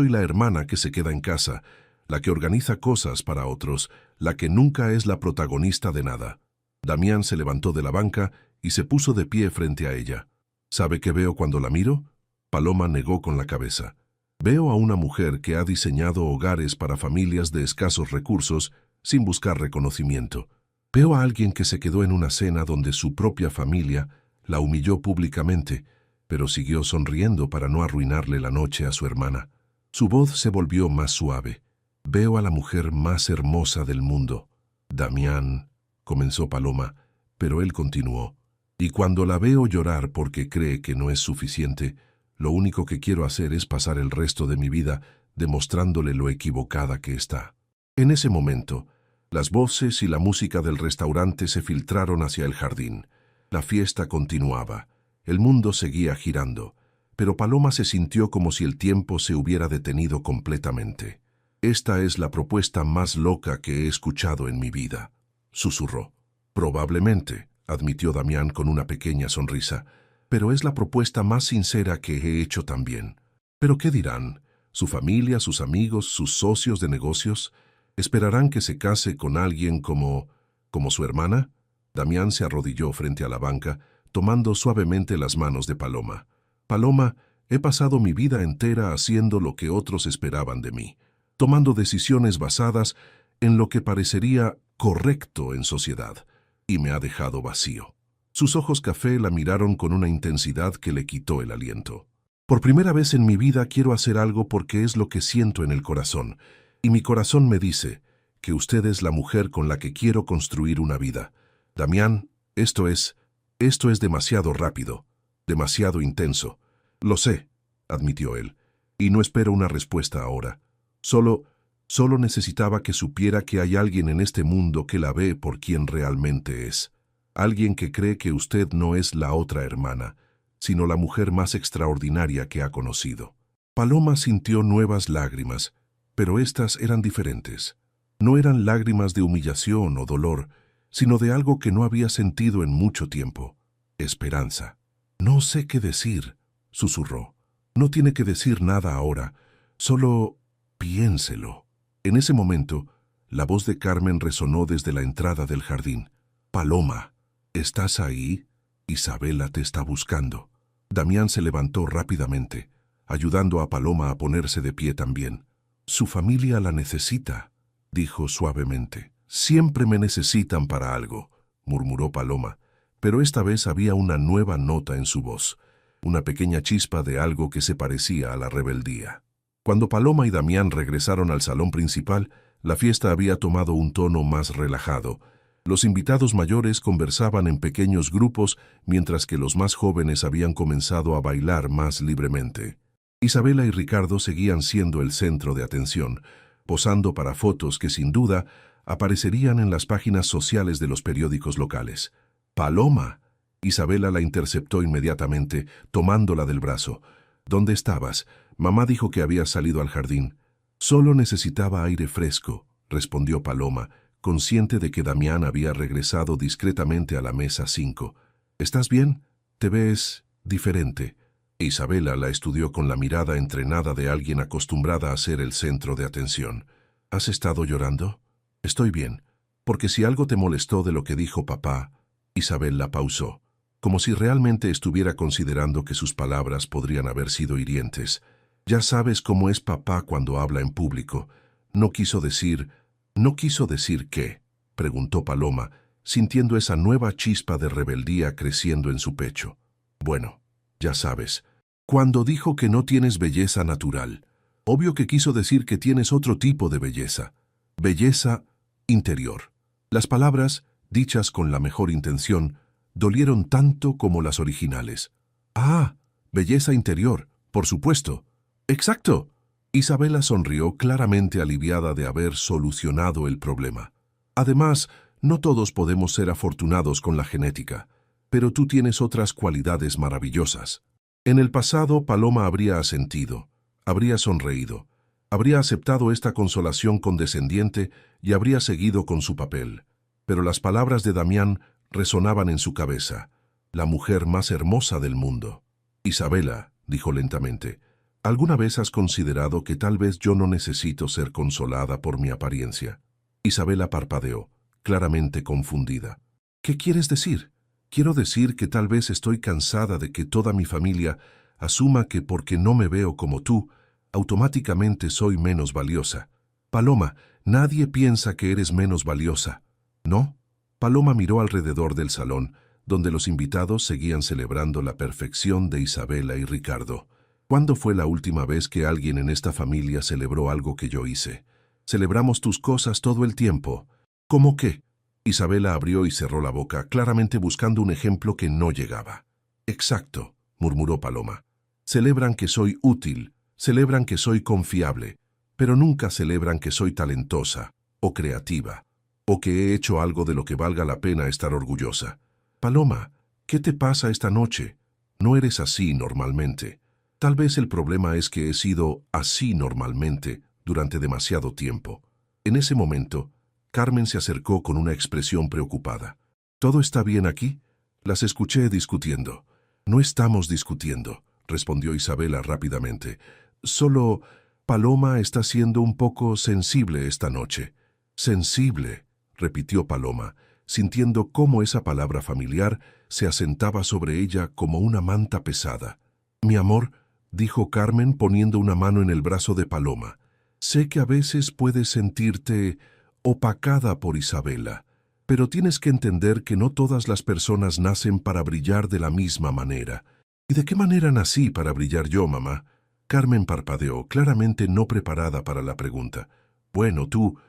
S1: la hermana que se queda en casa, la que organiza cosas para otros, la que nunca es la protagonista de nada. Damián se levantó de la banca y se puso de pie frente a ella. ¿Sabe qué veo cuando la miro? Paloma negó con la cabeza. Veo a una mujer que ha diseñado hogares para familias de escasos recursos sin buscar reconocimiento. Veo a alguien que se quedó en una cena donde su propia familia la humilló públicamente, pero siguió sonriendo para no arruinarle la noche a su hermana. Su voz se volvió más suave. Veo a la mujer más hermosa del mundo. Damián, comenzó Paloma, pero él continuó. Y cuando la veo llorar porque cree que no es suficiente, lo único que quiero hacer es pasar el resto de mi vida demostrándole lo equivocada que está. En ese momento, las voces y la música del restaurante se filtraron hacia el jardín. La fiesta continuaba. El mundo seguía girando, pero Paloma se sintió como si el tiempo se hubiera detenido completamente. Esta es la propuesta más loca que he escuchado en mi vida, susurró. Probablemente, admitió Damián con una pequeña sonrisa, pero es la propuesta más sincera que he hecho también. ¿Pero qué dirán? Su familia, sus amigos, sus socios de negocios, ¿esperarán que se case con alguien como su hermana? Damián se arrodilló frente a la banca, tomando suavemente las manos de Paloma. Paloma, he pasado mi vida entera haciendo lo que otros esperaban de mí, tomando decisiones basadas en lo que parecería correcto en sociedad, y me ha dejado vacío. Sus ojos café la miraron con una intensidad que le quitó el aliento. Por primera vez en mi vida quiero hacer algo porque es lo que siento en el corazón, y mi corazón me dice que usted es la mujer con la que quiero construir una vida. Damián, esto es demasiado rápido, demasiado intenso. Lo sé, admitió él, y no espero una respuesta ahora. Solo necesitaba que supiera que hay alguien en este mundo que la ve por quien realmente es. Alguien que cree que usted no es la otra hermana, sino la mujer más extraordinaria que ha conocido. Paloma sintió nuevas lágrimas, pero estas eran diferentes. No eran lágrimas de humillación o dolor, sino de algo que no había sentido en mucho tiempo: esperanza. No sé qué decir, susurró. No tiene que decir nada ahora, solo piénselo. En ese momento, la voz de Carmen resonó desde la entrada del jardín. Paloma, ¿estás ahí? Isabela te está buscando. Damián se levantó rápidamente, ayudando a Paloma a ponerse de pie también. Su familia la necesita, dijo suavemente. Siempre me necesitan para algo, murmuró Paloma, pero esta vez había una nueva nota en su voz, una pequeña chispa de algo que se parecía a la rebeldía. Cuando Paloma y Damián regresaron al salón principal, la fiesta había tomado un tono más relajado. Los invitados mayores conversaban en pequeños grupos, mientras que los más jóvenes habían comenzado a bailar más libremente. Isabela y Ricardo seguían siendo el centro de atención, posando para fotos que sin duda aparecerían en las páginas sociales de los periódicos locales. ¡Paloma! Isabela la interceptó inmediatamente, tomándola del brazo. ¿Dónde estabas? Mamá dijo que habías salido al jardín. Solo necesitaba aire fresco, respondió Paloma, consciente de que Damián había regresado discretamente a la mesa 5. ¿Estás bien? Te ves diferente. Isabela la estudió con la mirada entrenada de alguien acostumbrada a ser el centro de atención. ¿Has estado llorando? Estoy bien, porque si algo te molestó de lo que dijo papá... Isabel la pausó, como si realmente estuviera considerando que sus palabras podrían haber sido hirientes. Ya sabes cómo es papá cuando habla en público. ¿No quiso decir qué? Preguntó Paloma, sintiendo esa nueva chispa de rebeldía creciendo en su pecho. Bueno, ya sabes, cuando dijo que no tienes belleza natural, obvio que quiso decir que tienes otro tipo de belleza. Belleza interior. Las palabras, dichas con la mejor intención, dolieron tanto como las originales. Ah, belleza interior, por supuesto. ¡Exacto! Isabela sonrió, claramente aliviada de haber solucionado el problema. Además, no todos podemos ser afortunados con la genética, pero tú tienes otras cualidades maravillosas. En el pasado, Paloma habría asentido, habría sonreído, habría aceptado esta consolación condescendiente y habría seguido con su papel. Pero las palabras de Damián resonaban en su cabeza. La mujer más hermosa del mundo. Isabela, dijo lentamente, ¿alguna vez has considerado que tal vez yo no necesito ser consolada por mi apariencia? Isabela parpadeó, claramente confundida. ¿Qué quieres decir? Quiero decir que tal vez estoy cansada de que toda mi familia asuma que porque no me veo como tú, automáticamente soy menos valiosa. Paloma, nadie piensa que eres menos valiosa. ¿No? Paloma miró alrededor del salón, donde los invitados seguían celebrando la perfección de Isabela y Ricardo. ¿Cuándo fue la última vez que alguien en esta familia celebró algo que yo hice? Celebramos tus cosas todo el tiempo. ¿Cómo qué? Isabela abrió y cerró la boca, claramente buscando un ejemplo que no llegaba. Exacto, murmuró Paloma. Celebran que soy útil, celebran que soy confiable, pero nunca celebran que soy talentosa o creativa, o que he hecho algo de lo que valga la pena estar orgullosa. Paloma, ¿qué te pasa esta noche? No eres así normalmente. Tal vez el problema es que he sido así normalmente durante demasiado tiempo. En ese momento, Carmen se acercó con una expresión preocupada. ¿Todo está bien aquí? Las escuché discutiendo. No estamos discutiendo, respondió Isabela rápidamente. Solo Paloma está siendo un poco sensible esta noche. Sensible, repitió Paloma, sintiendo cómo esa palabra familiar se asentaba sobre ella como una manta pesada. Mi amor, dijo Carmen poniendo una mano en el brazo de Paloma, sé que a veces puedes sentirte opacada por Isabela, pero tienes que entender que no todas las personas nacen para brillar de la misma manera. ¿Y de qué manera nací para brillar yo, mamá? Carmen parpadeó, claramente no preparada para la pregunta. Bueno, tú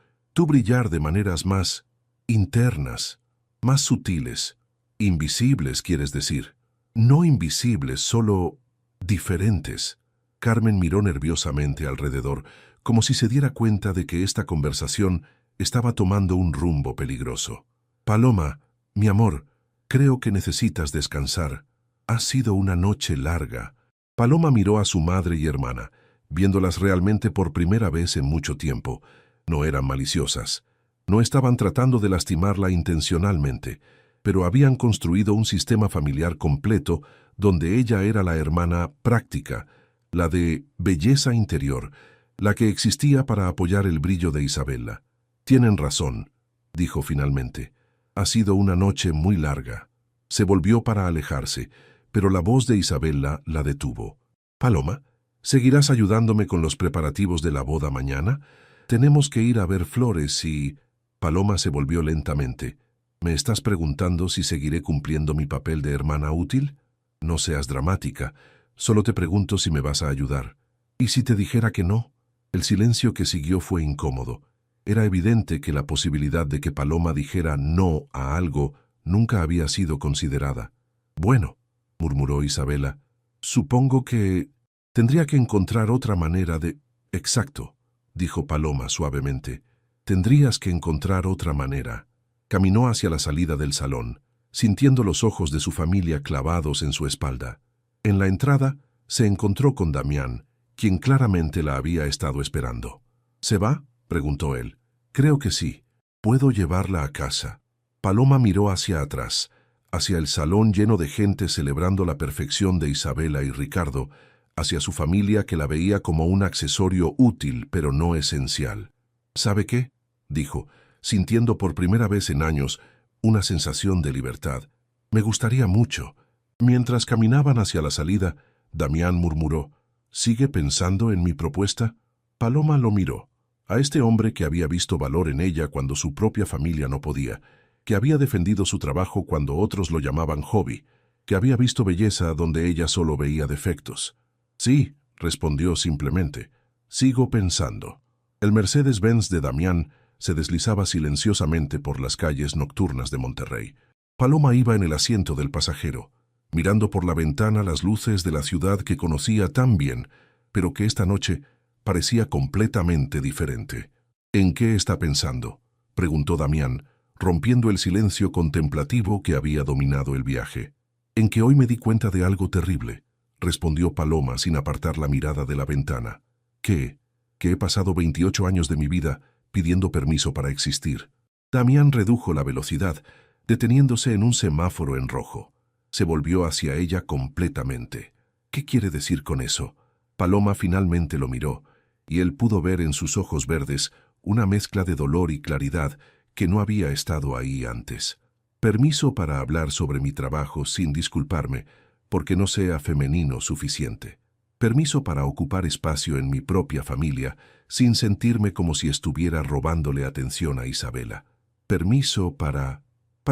S1: brillar de maneras más internas, más sutiles. Invisibles, quieres decir. No invisibles, solo diferentes. Carmen miró nerviosamente alrededor, como si se diera cuenta de que esta conversación estaba tomando un rumbo peligroso. Paloma, mi amor, creo que necesitas descansar. Ha sido una noche larga. Paloma miró a su madre y hermana, viéndolas realmente por primera vez en mucho tiempo. No eran maliciosas. No estaban tratando de lastimarla intencionalmente, pero habían construido un sistema familiar completo donde ella era la hermana práctica, la de belleza interior, la que existía para apoyar el brillo de Isabela. Tienen razón, dijo finalmente. Ha sido una noche muy larga. Se volvió para alejarse, pero la voz de Isabela la detuvo. Paloma, ¿seguirás ayudándome con los preparativos de la boda mañana? Tenemos que ir a ver flores y... Paloma se volvió lentamente. ¿Me estás preguntando si seguiré cumpliendo mi papel de hermana útil? No seas dramática. Solo te pregunto si me vas a ayudar. ¿Y si te dijera que no? El silencio que siguió fue incómodo. Era evidente que la posibilidad de que Paloma dijera no a algo nunca había sido considerada. Bueno, murmuró Isabela, supongo que tendría que encontrar otra manera de... Exacto, dijo Paloma suavemente. Tendrías que encontrar otra manera. Caminó hacia la salida del salón, sintiendo los ojos de su familia clavados en su espalda. En la entrada se encontró con Damián, quien claramente la había estado esperando. ¿Se va?, preguntó él. Creo que sí. ¿Puedo llevarla a casa? Paloma miró hacia atrás, hacia el salón lleno de gente celebrando la perfección de Isabela y Ricardo, hacia su familia que la veía como un accesorio útil pero no esencial. ¿Sabe qué?, dijo, sintiendo por primera vez en años una sensación de libertad. Me gustaría mucho. Mientras caminaban hacia la salida, Damián murmuró, ¿sigue pensando en mi propuesta? Paloma lo miró. A este hombre que había visto valor en ella cuando su propia familia no podía, que había defendido su trabajo cuando otros lo llamaban hobby, que había visto belleza donde ella solo veía defectos. Sí, respondió simplemente. Sigo pensando. El Mercedes-Benz de Damián se deslizaba silenciosamente por las calles nocturnas de Monterrey. Paloma iba en el asiento del pasajero, mirando por la ventana las luces de la ciudad que conocía tan bien, pero que esta noche parecía completamente diferente. ¿En qué está pensando?, preguntó Damián, rompiendo el silencio contemplativo que había dominado el viaje. En que hoy me di cuenta de algo terrible, respondió Paloma sin apartar la mirada de la ventana. ¿Qué? Que he pasado 28 años de mi vida pidiendo permiso para existir. Damián redujo la velocidad, deteniéndose en un semáforo en rojo. Se volvió hacia ella completamente. ¿Qué quiere decir con eso? Paloma finalmente lo miró, y él pudo ver en sus ojos verdes una mezcla de dolor y claridad que no había estado ahí antes. Permiso para hablar sobre mi trabajo sin disculparme, porque no sea femenino suficiente. Permiso para ocupar espacio en mi propia familia, sin sentirme como si estuviera robándole atención a Isabela. Permiso para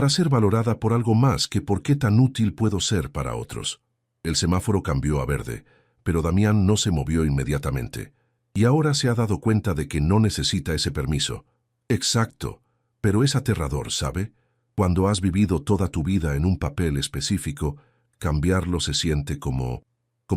S1: ser valorada por algo más que por qué tan útil puedo ser para otros. El semáforo cambió a verde, pero Damián no se movió inmediatamente. Y ahora se ha dado cuenta de que no necesita ese permiso. Exacto, pero es aterrador, ¿sabe? Cuando has vivido toda tu vida en un papel específico, cambiarlo se siente como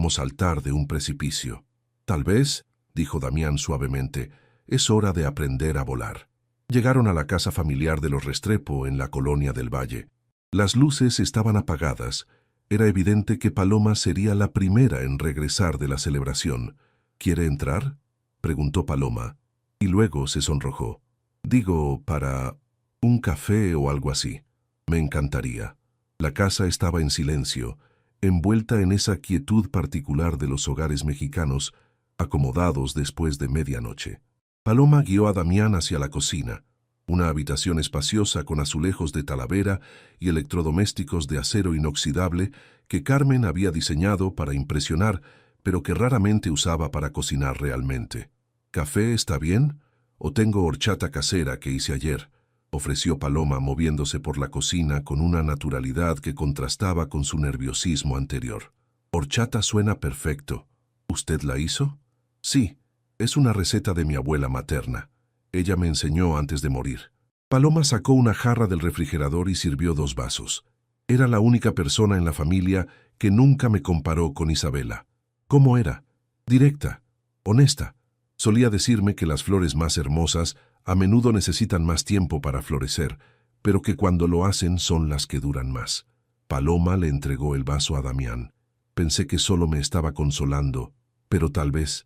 S1: saltar de un precipicio. Tal vez, dijo Damián suavemente, es hora de aprender a volar. Llegaron a la casa familiar de los Restrepo en la colonia del Valle. Las luces estaban apagadas. Era evidente que Paloma sería la primera en regresar de la celebración. ¿Quiere entrar?, preguntó Paloma, y luego se sonrojó. Digo, para un café o algo así. Me encantaría. La casa estaba en silencio, envuelta en esa quietud particular de los hogares mexicanos, acomodados después de medianoche. Paloma guió a Damián hacia la cocina, una habitación espaciosa con azulejos de talavera y electrodomésticos de acero inoxidable que Carmen había diseñado para impresionar, pero que raramente usaba para cocinar realmente. «¿Café está bien? ¿O tengo horchata casera que hice ayer?», ofreció Paloma moviéndose por la cocina con una naturalidad que contrastaba con su nerviosismo anterior. «Horchata suena perfecto. ¿Usted la hizo?» «Sí, es una receta de mi abuela materna. Ella me enseñó antes de morir». Paloma sacó una jarra del refrigerador y sirvió 2 vasos. Era la única persona en la familia que nunca me comparó con Isabela. ¿Cómo era? Directa, honesta. Solía decirme que las flores más hermosas a menudo necesitan más tiempo para florecer, pero que cuando lo hacen son las que duran más. Paloma le entregó el vaso a Damián. Pensé que solo me estaba consolando, pero tal vez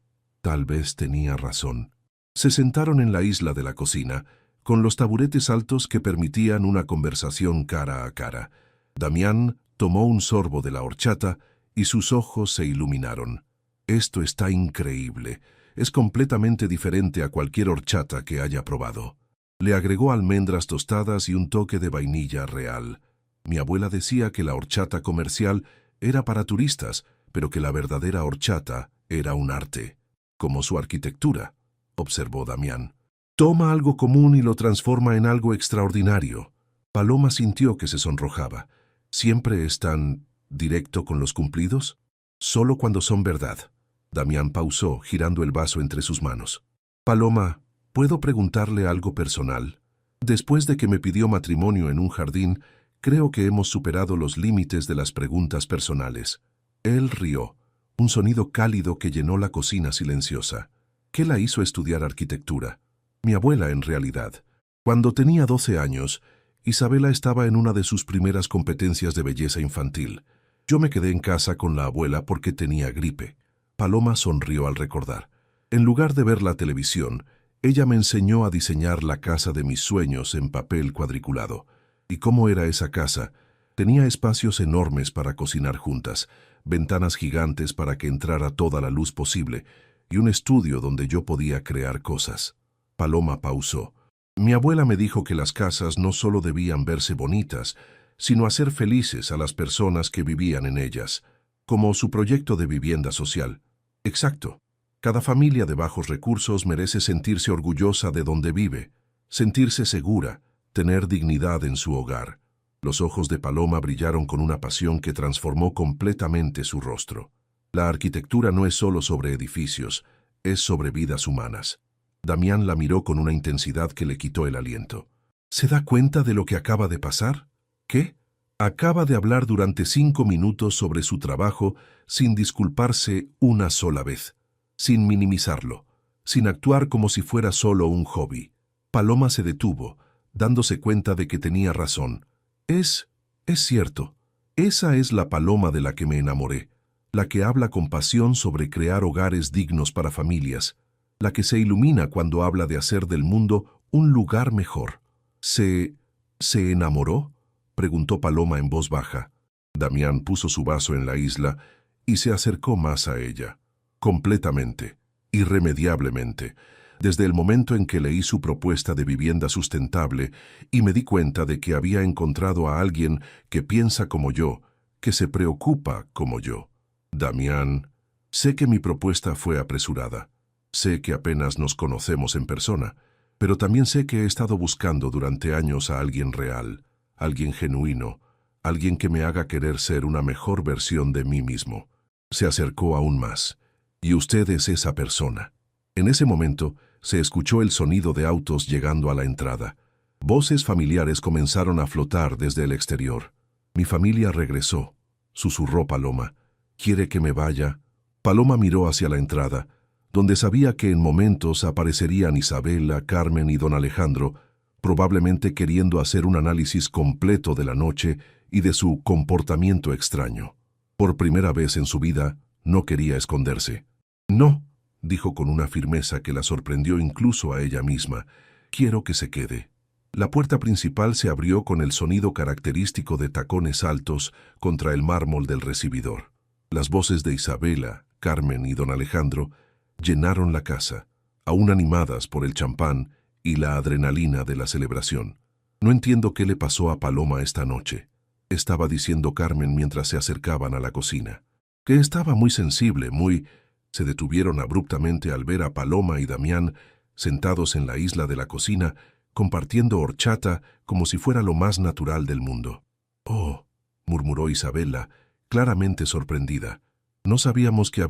S1: tenía razón. Se sentaron en la isla de la cocina, con los taburetes altos que permitían una conversación cara a cara. Damián tomó un sorbo de la horchata y sus ojos se iluminaron. «Esto está increíble. Es completamente diferente a cualquier horchata que haya probado». Le agregó almendras tostadas y un toque de vainilla real. Mi abuela decía que la horchata comercial era para turistas, pero que la verdadera horchata era un arte. Como su arquitectura, observó Damián. Toma algo común y lo transforma en algo extraordinario. Paloma sintió que se sonrojaba. ¿Siempre es tan directo con los cumplidos? Solo cuando son verdad. Damián pausó, girando el vaso entre sus manos. Paloma, ¿puedo preguntarle algo personal? Después de que me pidió matrimonio en un jardín, creo que hemos superado los límites de las preguntas personales. Él rió, un sonido cálido que llenó la cocina silenciosa. ¿Qué la hizo estudiar arquitectura? Mi abuela, en realidad. Cuando tenía 12 años, Isabela estaba en una de sus primeras competencias de belleza infantil. Yo me quedé en casa con la abuela porque tenía gripe. Paloma sonrió al recordar. En lugar de ver la televisión, ella me enseñó a diseñar la casa de mis sueños en papel cuadriculado. ¿Y cómo era esa casa? Tenía espacios enormes para cocinar juntas, ventanas gigantes para que entrara toda la luz posible, y un estudio donde yo podía crear cosas. Paloma pausó. Mi abuela me dijo que las casas no solo debían verse bonitas, sino hacer felices a las personas que vivían en ellas, como su proyecto de vivienda social. Exacto. Cada familia de bajos recursos merece sentirse orgullosa de donde vive, sentirse segura, tener dignidad en su hogar. Los ojos de Paloma brillaron con una pasión que transformó completamente su rostro. La arquitectura no es solo sobre edificios, es sobre vidas humanas. Damián la miró con una intensidad que le quitó el aliento. ¿Se da cuenta de lo que acaba de pasar? ¿Qué? Acaba de hablar durante 5 minutos sobre su trabajo sin disculparse una sola vez, sin minimizarlo, sin actuar como si fuera solo un hobby. Paloma se detuvo, dándose cuenta de que tenía razón. Es cierto. Esa es la Paloma de la que me enamoré, la que habla con pasión sobre crear hogares dignos para familias, la que se ilumina cuando habla de hacer del mundo un lugar mejor. ¿Se enamoró?, preguntó Paloma en voz baja. Damián puso su vaso en la isla y se acercó más a ella. Completamente, irremediablemente, desde el momento en que leí su propuesta de vivienda sustentable y me di cuenta de que había encontrado a alguien que piensa como yo, que se preocupa como yo. Damián, sé que mi propuesta fue apresurada. Sé que apenas nos conocemos en persona, pero también sé que he estado buscando durante años a alguien real, alguien genuino, alguien que me haga querer ser una mejor versión de mí mismo. Se acercó aún más. Y usted es esa persona. En ese momento, se escuchó el sonido de autos llegando a la entrada. Voces familiares comenzaron a flotar desde el exterior. Mi familia regresó, susurró Paloma. ¿Quiere que me vaya? Paloma miró hacia la entrada, donde sabía que en momentos aparecerían Isabela, Carmen y don Alejandro, probablemente queriendo hacer un análisis completo de la noche y de su comportamiento extraño. Por primera vez en su vida, no quería esconderse. No, dijo con una firmeza que la sorprendió incluso a ella misma. Quiero que se quede. La puerta principal se abrió con el sonido característico de tacones altos contra el mármol del recibidor. Las voces de Isabela, Carmen y don Alejandro llenaron la casa, aún animadas por el champán y la adrenalina de la celebración. No entiendo qué le pasó a Paloma esta noche, estaba diciendo Carmen mientras se acercaban a la cocina. Que estaba muy sensible, muy... Se detuvieron abruptamente al ver a Paloma y Damián sentados en la isla de la cocina, compartiendo horchata como si fuera lo más natural del mundo. «Oh», murmuró Isabela, claramente sorprendida. «No sabíamos que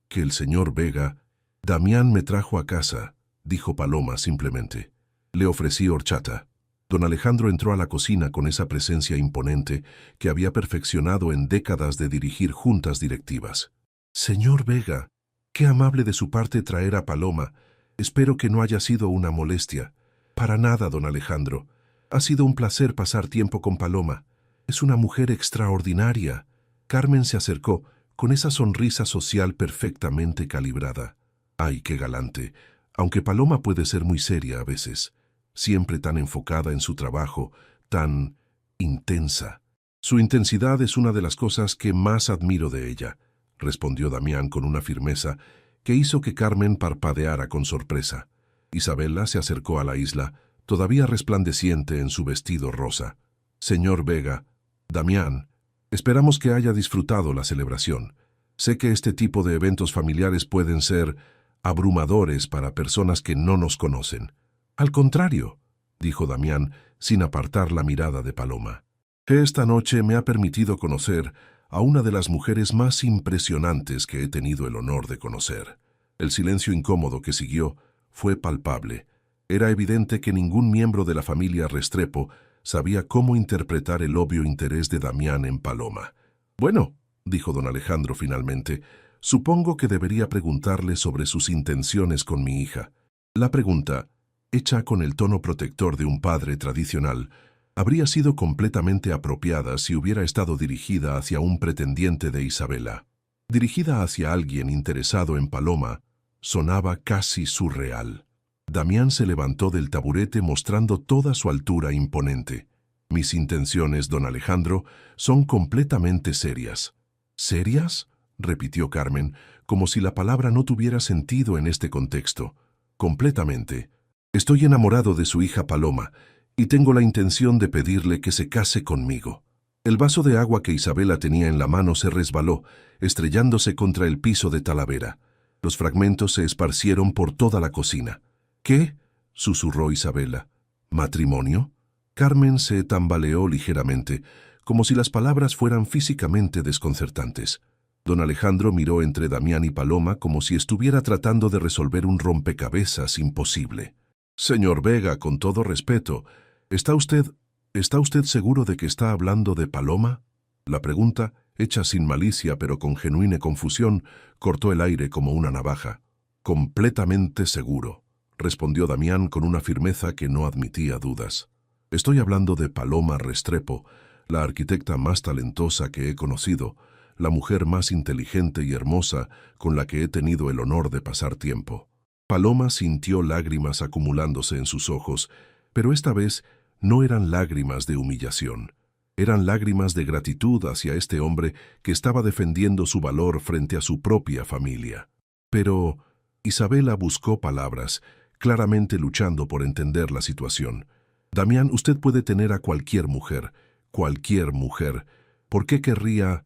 S1: que el señor Vega...» «Damián me trajo a casa», dijo Paloma simplemente. Le ofrecí horchata. Don Alejandro entró a la cocina con esa presencia imponente que había perfeccionado en décadas de dirigir juntas directivas. «Señor Vega, qué amable de su parte traer a Paloma. Espero que no haya sido una molestia». «Para nada, don Alejandro. Ha sido un placer pasar tiempo con Paloma. Es una mujer extraordinaria». Carmen se acercó con esa sonrisa social perfectamente calibrada. «Ay, qué galante. Aunque Paloma puede ser muy seria a veces. Siempre tan enfocada en su trabajo, tan intensa». «Su intensidad es una de las cosas que más admiro de ella», respondió Damián con una firmeza que hizo que Carmen parpadeara con sorpresa. Isabela se acercó a la isla, todavía resplandeciente en su vestido rosa. «Señor Vega, Damián, esperamos que haya disfrutado la celebración. Sé que este tipo de eventos familiares pueden ser abrumadores para personas que no nos conocen». «Al contrario», dijo Damián, sin apartar la mirada de Paloma. «Esta noche me ha permitido conocer a una de las mujeres más impresionantes que he tenido el honor de conocer». El silencio incómodo que siguió fue palpable. Era evidente que ningún miembro de la familia Restrepo sabía cómo interpretar el obvio interés de Damián en Paloma. «Bueno», dijo don Alejandro finalmente, «supongo que debería preguntarle sobre sus intenciones con mi hija». La pregunta, hecha con el tono protector de un padre tradicional, habría sido completamente apropiada si hubiera estado dirigida hacia un pretendiente de Isabela. Dirigida hacia alguien interesado en Paloma, sonaba casi surreal. Damián se levantó del taburete mostrando toda su altura imponente. «Mis intenciones, don Alejandro, son completamente serias». «¿Serias?», repitió Carmen, como si la palabra no tuviera sentido en este contexto. «Completamente. Estoy enamorado de su hija Paloma y tengo la intención de pedirle que se case conmigo». El vaso de agua que Isabela tenía en la mano se resbaló, estrellándose contra el piso de Talavera. Los fragmentos se esparcieron por toda la cocina. «¿Qué?», susurró Isabela. «¿Matrimonio?». Carmen se tambaleó ligeramente, como si las palabras fueran físicamente desconcertantes. Don Alejandro miró entre Damián y Paloma como si estuviera tratando de resolver un rompecabezas imposible. «Señor Vega, con todo respeto, ¿está usted seguro de que está hablando de Paloma?». La pregunta, hecha sin malicia pero con genuina confusión, cortó el aire como una navaja. «Completamente seguro», respondió Damián con una firmeza que no admitía dudas. «Estoy hablando de Paloma Restrepo, la arquitecta más talentosa que he conocido, la mujer más inteligente y hermosa con la que he tenido el honor de pasar tiempo». Paloma sintió lágrimas acumulándose en sus ojos, pero esta vez no eran lágrimas de humillación. Eran lágrimas de gratitud hacia este hombre que estaba defendiendo su valor frente a su propia familia. Pero Isabela buscó palabras, claramente luchando por entender la situación. «Damián, usted puede tener a cualquier mujer. ¿Por qué querría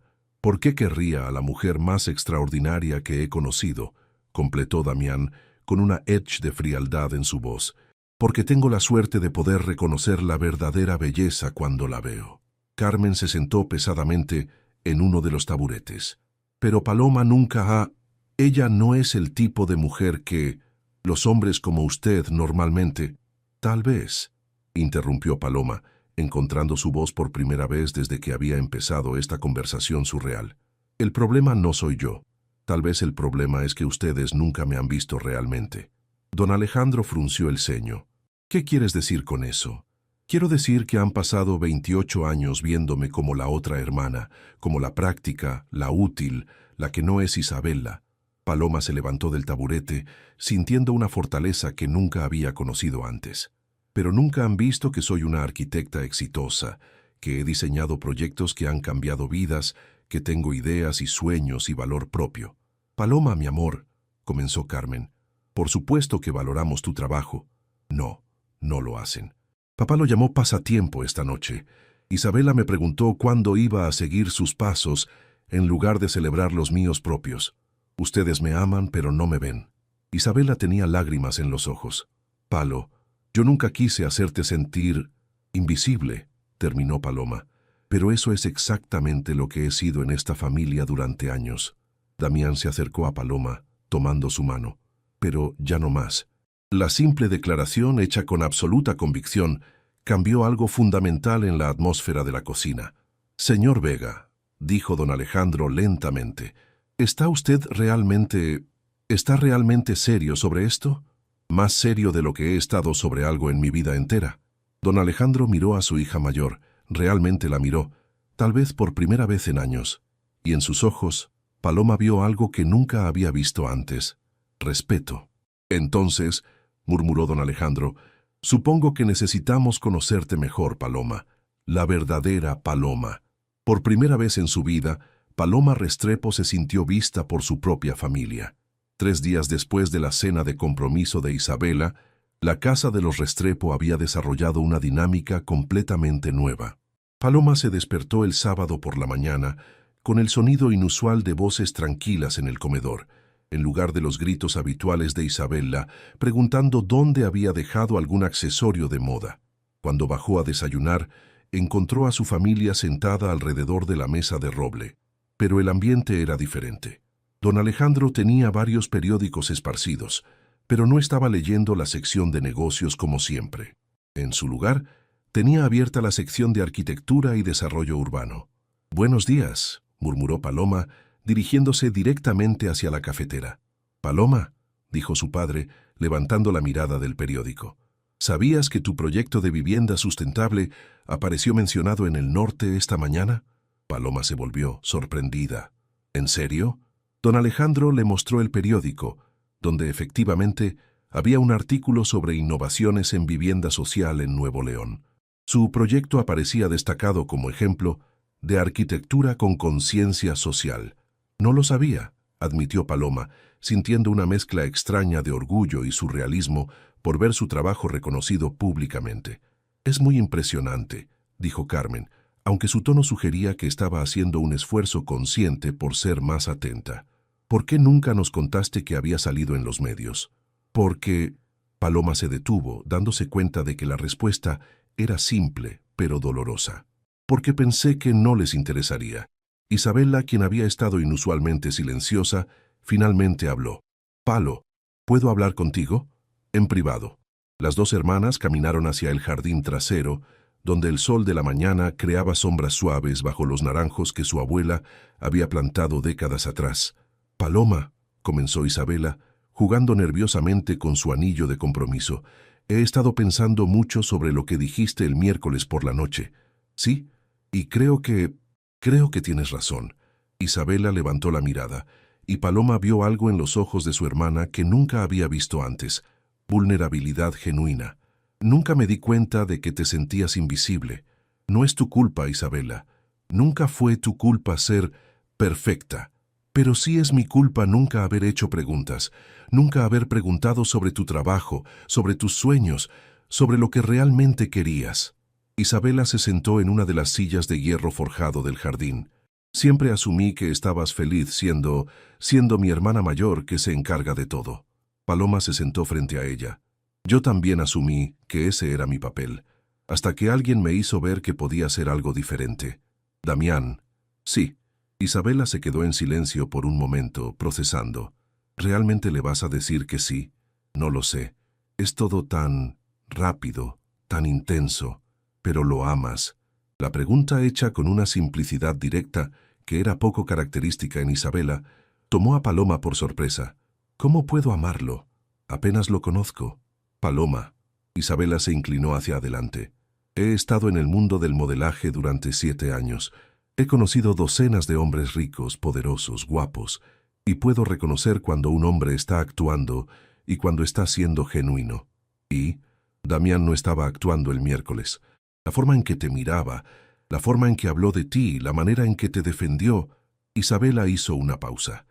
S1: a la mujer más extraordinaria que he conocido?», completó Damián con una edge de frialdad en su voz. «Porque tengo la suerte de poder reconocer la verdadera belleza cuando la veo». Carmen se sentó pesadamente en uno de los taburetes. «Pero Paloma nunca ha... Ella no es el tipo de mujer que los hombres como usted normalmente...». «Tal vez», interrumpió Paloma, encontrando su voz por primera vez desde que había empezado esta conversación surreal. «El problema no soy yo. Tal vez el problema es que ustedes nunca me han visto realmente». Don Alejandro frunció el ceño. «¿Qué quieres decir con eso?». «Quiero decir que han pasado 28 años viéndome como la otra hermana, como la práctica, la útil, la que no es Isabela». Paloma se levantó del taburete, sintiendo una fortaleza que nunca había conocido antes. «Pero nunca han visto que soy una arquitecta exitosa, que he diseñado proyectos que han cambiado vidas, que tengo ideas y sueños y valor propio». «Paloma, mi amor», comenzó Carmen. Por supuesto que valoramos tu trabajo. No, no lo hacen. Papá lo llamó pasatiempo esta noche. Isabela me preguntó cuándo iba a seguir sus pasos en lugar de celebrar los míos propios. Ustedes me aman, pero no me ven. Isabela tenía lágrimas en los ojos. Palo, yo nunca quise hacerte sentir invisible, terminó Paloma. Pero eso es exactamente lo que he sido en esta familia durante años. Damián se acercó a Paloma, tomando su mano. Pero ya no más. La simple declaración, hecha con absoluta convicción, cambió algo fundamental en la atmósfera de la cocina. Señor Vega, dijo don Alejandro lentamente, ¿está realmente serio sobre esto? Más serio de lo que he estado sobre algo en mi vida entera. Don Alejandro miró a su hija mayor, realmente la miró, tal vez por primera vez en años, y en sus ojos, Paloma vio algo que nunca había visto antes: respeto. Entonces, murmuró don Alejandro, supongo que necesitamos conocerte mejor, Paloma, la verdadera Paloma. Por primera vez en su vida, Paloma Restrepo se sintió vista por su propia familia. 3 días después de la cena de compromiso de Isabela, la casa de los Restrepo había desarrollado una dinámica completamente nueva. Paloma se despertó el sábado por la mañana con el sonido inusual de voces tranquilas en el comedor, en lugar de los gritos habituales de Isabela, preguntando dónde había dejado algún accesorio de moda. Cuando bajó a desayunar, encontró a su familia sentada alrededor de la mesa de roble. Pero el ambiente era diferente. Don Alejandro tenía varios periódicos esparcidos, pero no estaba leyendo la sección de negocios como siempre. En su lugar, tenía abierta la sección de arquitectura y desarrollo urbano. «Buenos días», murmuró Paloma, dirigiéndose directamente hacia la cafetera. «Paloma», dijo su padre, levantando la mirada del periódico, ¿sabías que tu proyecto de vivienda sustentable apareció mencionado en El Norte esta mañana? Paloma se volvió, sorprendida. ¿En serio? Don Alejandro le mostró el periódico, donde efectivamente había un artículo sobre innovaciones en vivienda social en Nuevo León. Su proyecto aparecía destacado como ejemplo de arquitectura con conciencia social. No lo sabía, admitió Paloma, sintiendo una mezcla extraña de orgullo y surrealismo por ver su trabajo reconocido públicamente. Es muy impresionante, dijo Carmen, aunque su tono sugería que estaba haciendo un esfuerzo consciente por ser más atenta. ¿Por qué nunca nos contaste que había salido en los medios? Porque... Paloma se detuvo, dándose cuenta de que la respuesta era simple, pero dolorosa. Porque pensé que no les interesaría. Isabela, quien había estado inusualmente silenciosa, finalmente habló. «Palo, ¿puedo hablar contigo?» En privado. Las dos hermanas caminaron hacia el jardín trasero, donde el sol de la mañana creaba sombras suaves bajo los naranjos que su abuela había plantado décadas atrás. «Paloma», comenzó Isabela, jugando nerviosamente con su anillo de compromiso, «he estado pensando mucho sobre lo que dijiste el miércoles por la noche. ¿Sí? Y creo que tienes razón». Isabela levantó la mirada, y Paloma vio algo en los ojos de su hermana que nunca había visto antes: vulnerabilidad genuina. «Nunca me di cuenta de que te sentías invisible. No es tu culpa, Isabela. Nunca fue tu culpa ser perfecta. Pero sí es mi culpa nunca haber hecho preguntas, nunca haber preguntado sobre tu trabajo, sobre tus sueños, sobre lo que realmente querías». Isabela se sentó en una de las sillas de hierro forjado del jardín. «Siempre asumí que estabas feliz siendo mi hermana mayor que se encarga de todo». Paloma se sentó frente a ella. «Yo también asumí que ese era mi papel, hasta que alguien me hizo ver que podía ser algo diferente. Damián». «Sí». Isabela se quedó en silencio por un momento, procesando. «¿Realmente le vas a decir que sí?» «No lo sé. Es todo tan rápido, tan intenso. Pero lo amas». La pregunta, hecha con una simplicidad directa que era poco característica en Isabela, tomó a Paloma por sorpresa. «¿Cómo puedo amarlo? Apenas lo conozco». «Paloma». Isabela se inclinó hacia adelante. «He estado en el mundo del modelaje durante 7 años. He conocido docenas de hombres ricos, poderosos, guapos, y puedo reconocer cuando un hombre está actuando y cuando está siendo genuino. Y Damián no estaba actuando el miércoles. La forma en que te miraba, la forma en que habló de ti, la manera en que te defendió». Isabela hizo una pausa.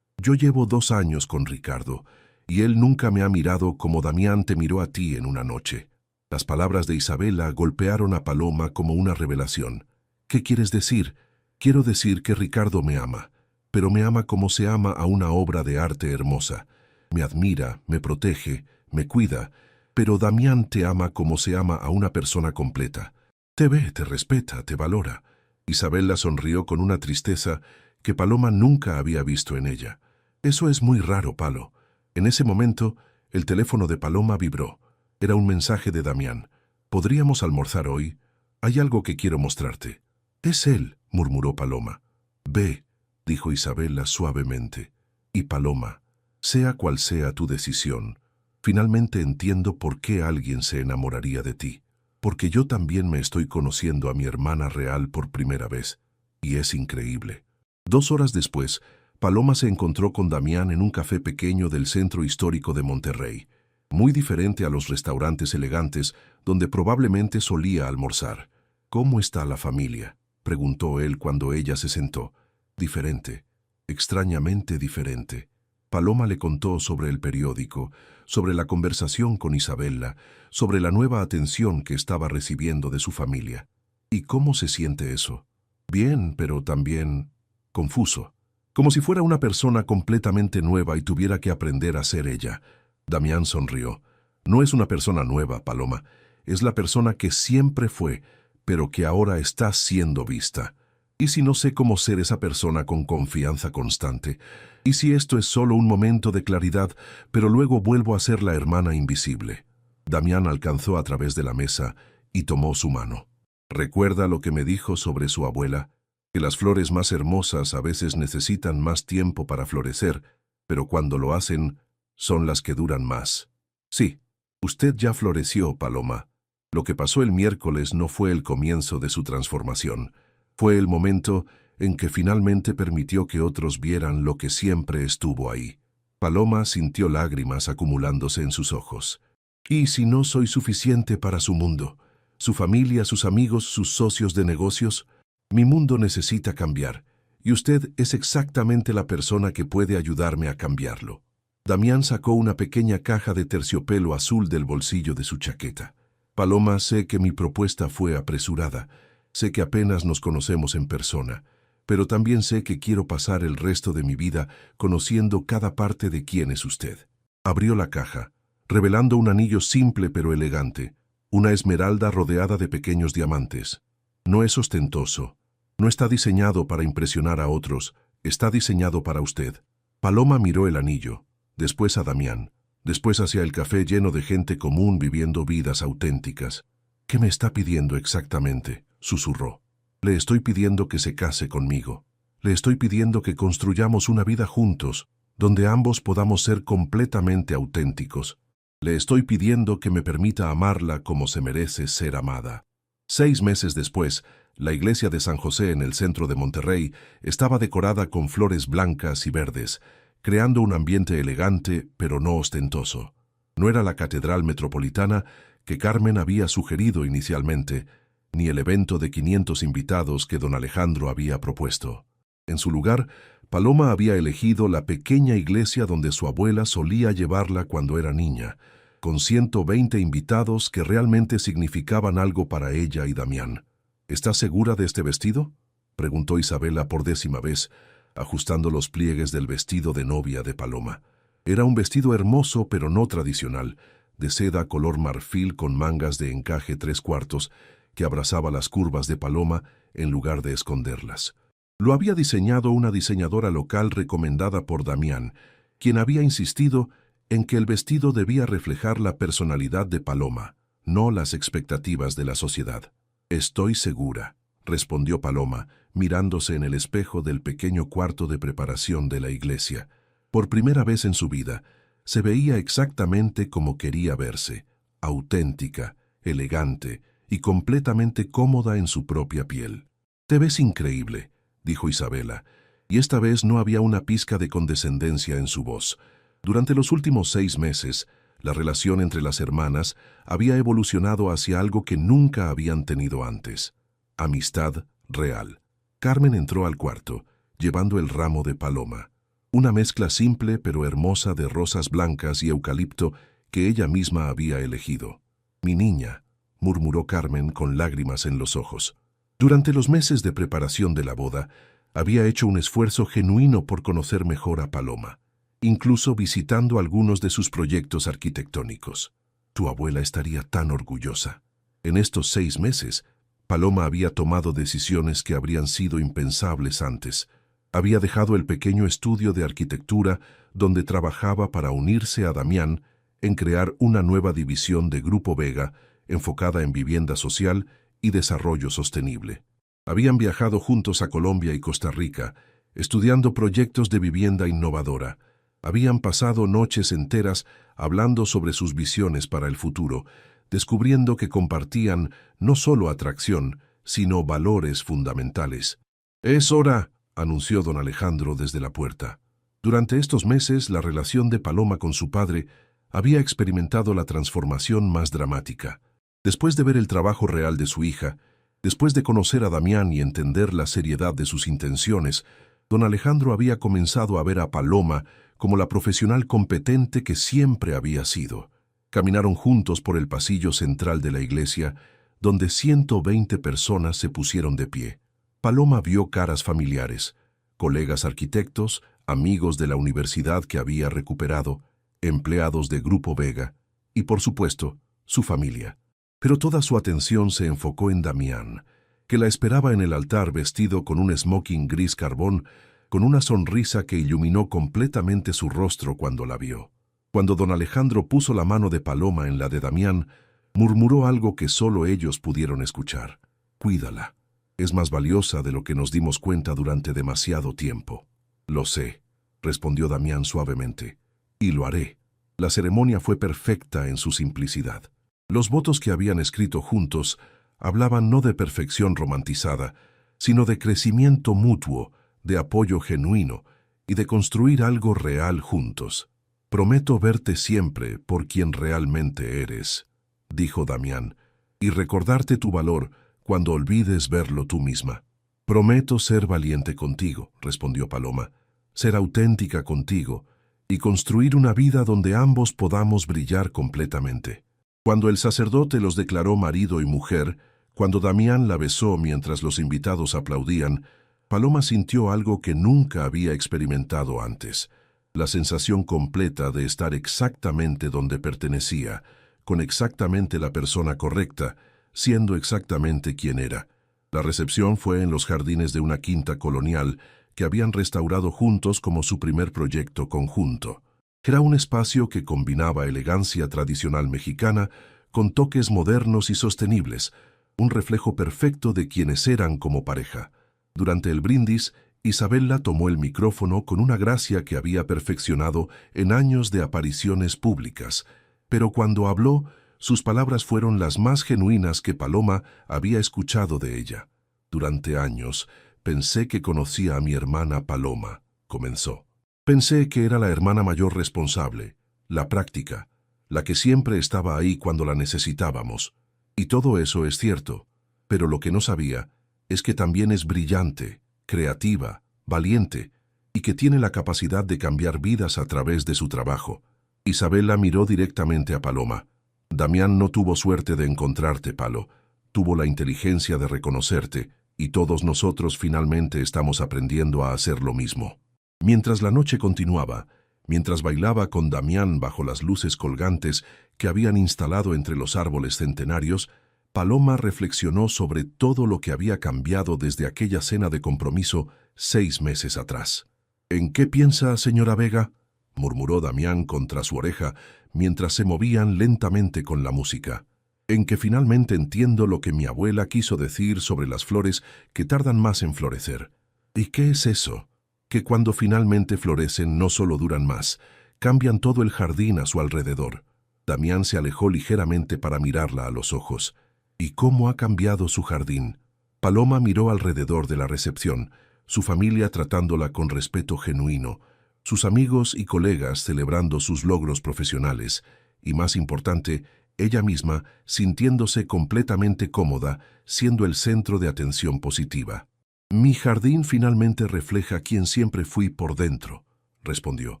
S1: Yo llevo 2 años con Ricardo, y él nunca me ha mirado como Damián te miró a ti en una noche. Las palabras de Isabela golpearon a Paloma como una revelación. ¿Qué quieres decir? Quiero decir que Ricardo me ama, pero me ama como se ama a una obra de arte hermosa. Me admira, me protege, me cuida, pero Damián te ama como se ama a una persona completa. Te ve, te respeta, te valora. Isabela sonrió con una tristeza que Paloma nunca había visto en ella. Eso es muy raro, Palo. En ese momento, el teléfono de Paloma vibró. Era un mensaje de Damián. ¿Podríamos almorzar hoy? Hay algo que quiero mostrarte. Es él, murmuró Paloma. Ve, dijo Isabela suavemente. Y Paloma, sea cual sea tu decisión, finalmente entiendo por qué alguien se enamoraría de ti. Porque yo también me estoy conociendo a mi hermana real por primera vez. Y es increíble. 2 horas después, Paloma se encontró con Damián en un café pequeño del centro histórico de Monterrey, muy diferente a los restaurantes elegantes donde probablemente solía almorzar. ¿Cómo está la familia?, preguntó él cuando ella se sentó. Diferente, extrañamente diferente. Paloma le contó sobre el periódico, sobre la conversación con Isabela, sobre la nueva atención que estaba recibiendo de su familia. ¿Y cómo se siente eso? Bien, pero también confuso. Como si fuera una persona completamente nueva y tuviera que aprender a ser ella. Damián sonrió. No es una persona nueva, Paloma. Es la persona que siempre fue, pero que ahora está siendo vista. ¿Y si no sé cómo ser esa persona con confianza constante? ¿Y si esto es solo un momento de claridad, pero luego vuelvo a ser la hermana invisible? Damián alcanzó a través de la mesa y tomó su mano. ¿Recuerda lo que me dijo sobre su abuela? Que las flores más hermosas a veces necesitan más tiempo para florecer, pero cuando lo hacen, son las que duran más. Sí, usted ya floreció, Paloma. Lo que pasó el miércoles no fue el comienzo de su transformación. Fue el momento en que finalmente permitió que otros vieran lo que siempre estuvo ahí. Paloma sintió lágrimas acumulándose en sus ojos. ¿Y si no soy suficiente para su mundo? ¿Su familia, sus amigos, sus socios de negocios? Mi mundo necesita cambiar, y usted es exactamente la persona que puede ayudarme a cambiarlo. Damián sacó una pequeña caja de terciopelo azul del bolsillo de su chaqueta. Paloma, sé que mi propuesta fue apresurada. Sé que apenas nos conocemos en persona, pero también sé que quiero pasar el resto de mi vida conociendo cada parte de quién es usted. Abrió la caja, revelando un anillo simple pero elegante, una esmeralda rodeada de pequeños diamantes. No es ostentoso, no está diseñado para impresionar a otros, está diseñado para usted. Paloma miró el anillo, después a Damián, después hacia el café lleno de gente común viviendo vidas auténticas. ¿Qué me está pidiendo exactamente?, susurró. Le estoy pidiendo que se case conmigo. Le estoy pidiendo que construyamos una vida juntos, donde ambos podamos ser completamente auténticos. Le estoy pidiendo que me permita amarla como se merece ser amada. 6 meses después, la iglesia de San José en el centro de Monterrey estaba decorada con flores blancas y verdes, creando un ambiente elegante pero no ostentoso. No era la catedral metropolitana que Carmen había sugerido inicialmente, ni el evento de 500 invitados que don Alejandro había propuesto. En su lugar, Paloma había elegido la pequeña iglesia donde su abuela solía llevarla cuando era niña, con 120 invitados que realmente significaban algo para ella y Damián. ¿Estás segura de este vestido?, preguntó Isabela por 10ª vez, ajustando los pliegues del vestido de novia de Paloma. Era un vestido hermoso pero no tradicional, de seda color marfil con mangas de encaje 3/4, que abrazaba las curvas de Paloma en lugar de esconderlas. Lo había diseñado una diseñadora local recomendada por Damián, quien había insistido en que el vestido debía reflejar la personalidad de Paloma, no las expectativas de la sociedad. Estoy segura, respondió Paloma, mirándose en el espejo del pequeño cuarto de preparación de la iglesia. Por primera vez en su vida, se veía exactamente como quería verse, auténtica, elegante y completamente cómoda en su propia piel. «Te ves increíble», dijo Isabela, y esta vez no había una pizca de condescendencia en su voz. Durante los últimos 6 meses, la relación entre las hermanas había evolucionado hacia algo que nunca habían tenido antes: amistad real. Carmen entró al cuarto, llevando el ramo de Paloma. una mezcla simple pero hermosa de rosas blancas y eucalipto que ella misma había elegido. «Mi niña», murmuró Carmen con lágrimas en los ojos. Durante los meses de preparación de la boda, había hecho un esfuerzo genuino por conocer mejor a Paloma, incluso visitando algunos de sus proyectos arquitectónicos. Tu abuela estaría tan orgullosa. En estos 6 meses, Paloma había tomado decisiones que habrían sido impensables antes. Había dejado el pequeño estudio de arquitectura donde trabajaba para unirse a Damián en crear una nueva división de Grupo Vega enfocada en vivienda social y desarrollo sostenible. Habían viajado juntos a Colombia y Costa Rica, estudiando proyectos de vivienda innovadora. Habían pasado noches enteras hablando sobre sus visiones para el futuro, descubriendo que compartían no solo atracción, sino valores fundamentales. «Es hora», anunció don Alejandro desde la puerta. Durante estos meses, la relación de Paloma con su padre había experimentado la transformación más dramática. Después de ver el trabajo real de su hija, después de conocer a Damián y entender la seriedad de sus intenciones, don Alejandro había comenzado a ver a Paloma como la profesional competente que siempre había sido. Caminaron juntos por el pasillo central de la iglesia, donde 120 personas se pusieron de pie. Paloma vio caras familiares, colegas arquitectos, amigos de la universidad que había recuperado, empleados de Grupo Vega y, por supuesto, su familia. Pero toda su atención se enfocó en Damián, que la esperaba en el altar vestido con un smoking gris carbón, con una sonrisa que iluminó completamente su rostro cuando la vio. Cuando don Alejandro puso la mano de Paloma en la de Damián, murmuró algo que solo ellos pudieron escuchar. «Cuídala. Es más valiosa de lo que nos dimos cuenta durante demasiado tiempo». «Lo sé», respondió Damián suavemente, «y lo haré». La ceremonia fue perfecta en su simplicidad. Los votos que habían escrito juntos hablaban no de perfección romantizada, sino de crecimiento mutuo, de apoyo genuino y de construir algo real juntos. «Prometo verte siempre por quien realmente eres», dijo Damián, «y recordarte tu valor cuando olvides verlo tú misma». «Prometo ser valiente contigo», respondió Paloma, «ser auténtica contigo y construir una vida donde ambos podamos brillar completamente». Cuando el sacerdote los declaró marido y mujer, cuando Damián la besó mientras los invitados aplaudían, Paloma sintió algo que nunca había experimentado antes, la sensación completa de estar exactamente donde pertenecía, con exactamente la persona correcta, siendo exactamente quien era. La recepción fue en los jardines de una quinta colonial que habían restaurado juntos como su primer proyecto conjunto. Era un espacio que combinaba elegancia tradicional mexicana con toques modernos y sostenibles, un reflejo perfecto de quienes eran como pareja. Durante el brindis, Isabella tomó el micrófono con una gracia que había perfeccionado en años de apariciones públicas, pero cuando habló, sus palabras fueron las más genuinas que Paloma había escuchado de ella. «Durante años, pensé que conocía a mi hermana Paloma», comenzó. «Pensé que era la hermana mayor responsable, la práctica, la que siempre estaba ahí cuando la necesitábamos. Y todo eso es cierto, pero lo que no sabía es que también es brillante, creativa, valiente, y que tiene la capacidad de cambiar vidas a través de su trabajo». Isabella miró directamente a Paloma. «Damián no tuvo suerte de encontrarte, Palo. Tuvo la inteligencia de reconocerte, y todos nosotros finalmente estamos aprendiendo a hacer lo mismo». Mientras la noche continuaba, mientras bailaba con Damián bajo las luces colgantes que habían instalado entre los árboles centenarios, Paloma reflexionó sobre todo lo que había cambiado desde aquella cena de compromiso 6 meses atrás. «¿En qué piensa, señora Vega?», murmuró Damián contra su oreja mientras se movían lentamente con la música. «En que finalmente entiendo lo que mi abuela quiso decir sobre las flores que tardan más en florecer». «¿Y qué es eso?». «Que cuando finalmente florecen no solo duran más, cambian todo el jardín a su alrededor». Damián se alejó ligeramente para mirarla a los ojos. «¿Y cómo ha cambiado su jardín?». Paloma miró alrededor de la recepción, su familia tratándola con respeto genuino, sus amigos y colegas celebrando sus logros profesionales, y más importante, ella misma sintiéndose completamente cómoda, siendo el centro de atención positiva. «Mi jardín finalmente refleja quién siempre fui por dentro», respondió.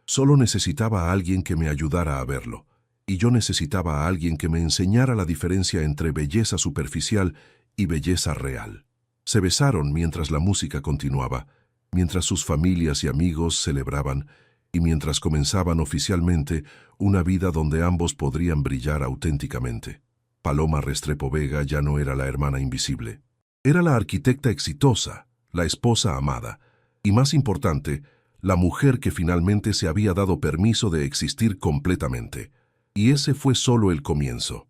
S1: Solo necesitaba a alguien que me ayudara a verlo, y yo necesitaba a alguien que me enseñara la diferencia entre belleza superficial y belleza real. Se besaron mientras la música continuaba, mientras sus familias y amigos celebraban, y mientras comenzaban oficialmente una vida donde ambos podrían brillar auténticamente. Paloma Restrepo Vega ya no era la hermana invisible. Era la arquitecta exitosa, la esposa amada, y más importante, la mujer que finalmente se había dado permiso de existir completamente. Y ese fue solo el comienzo.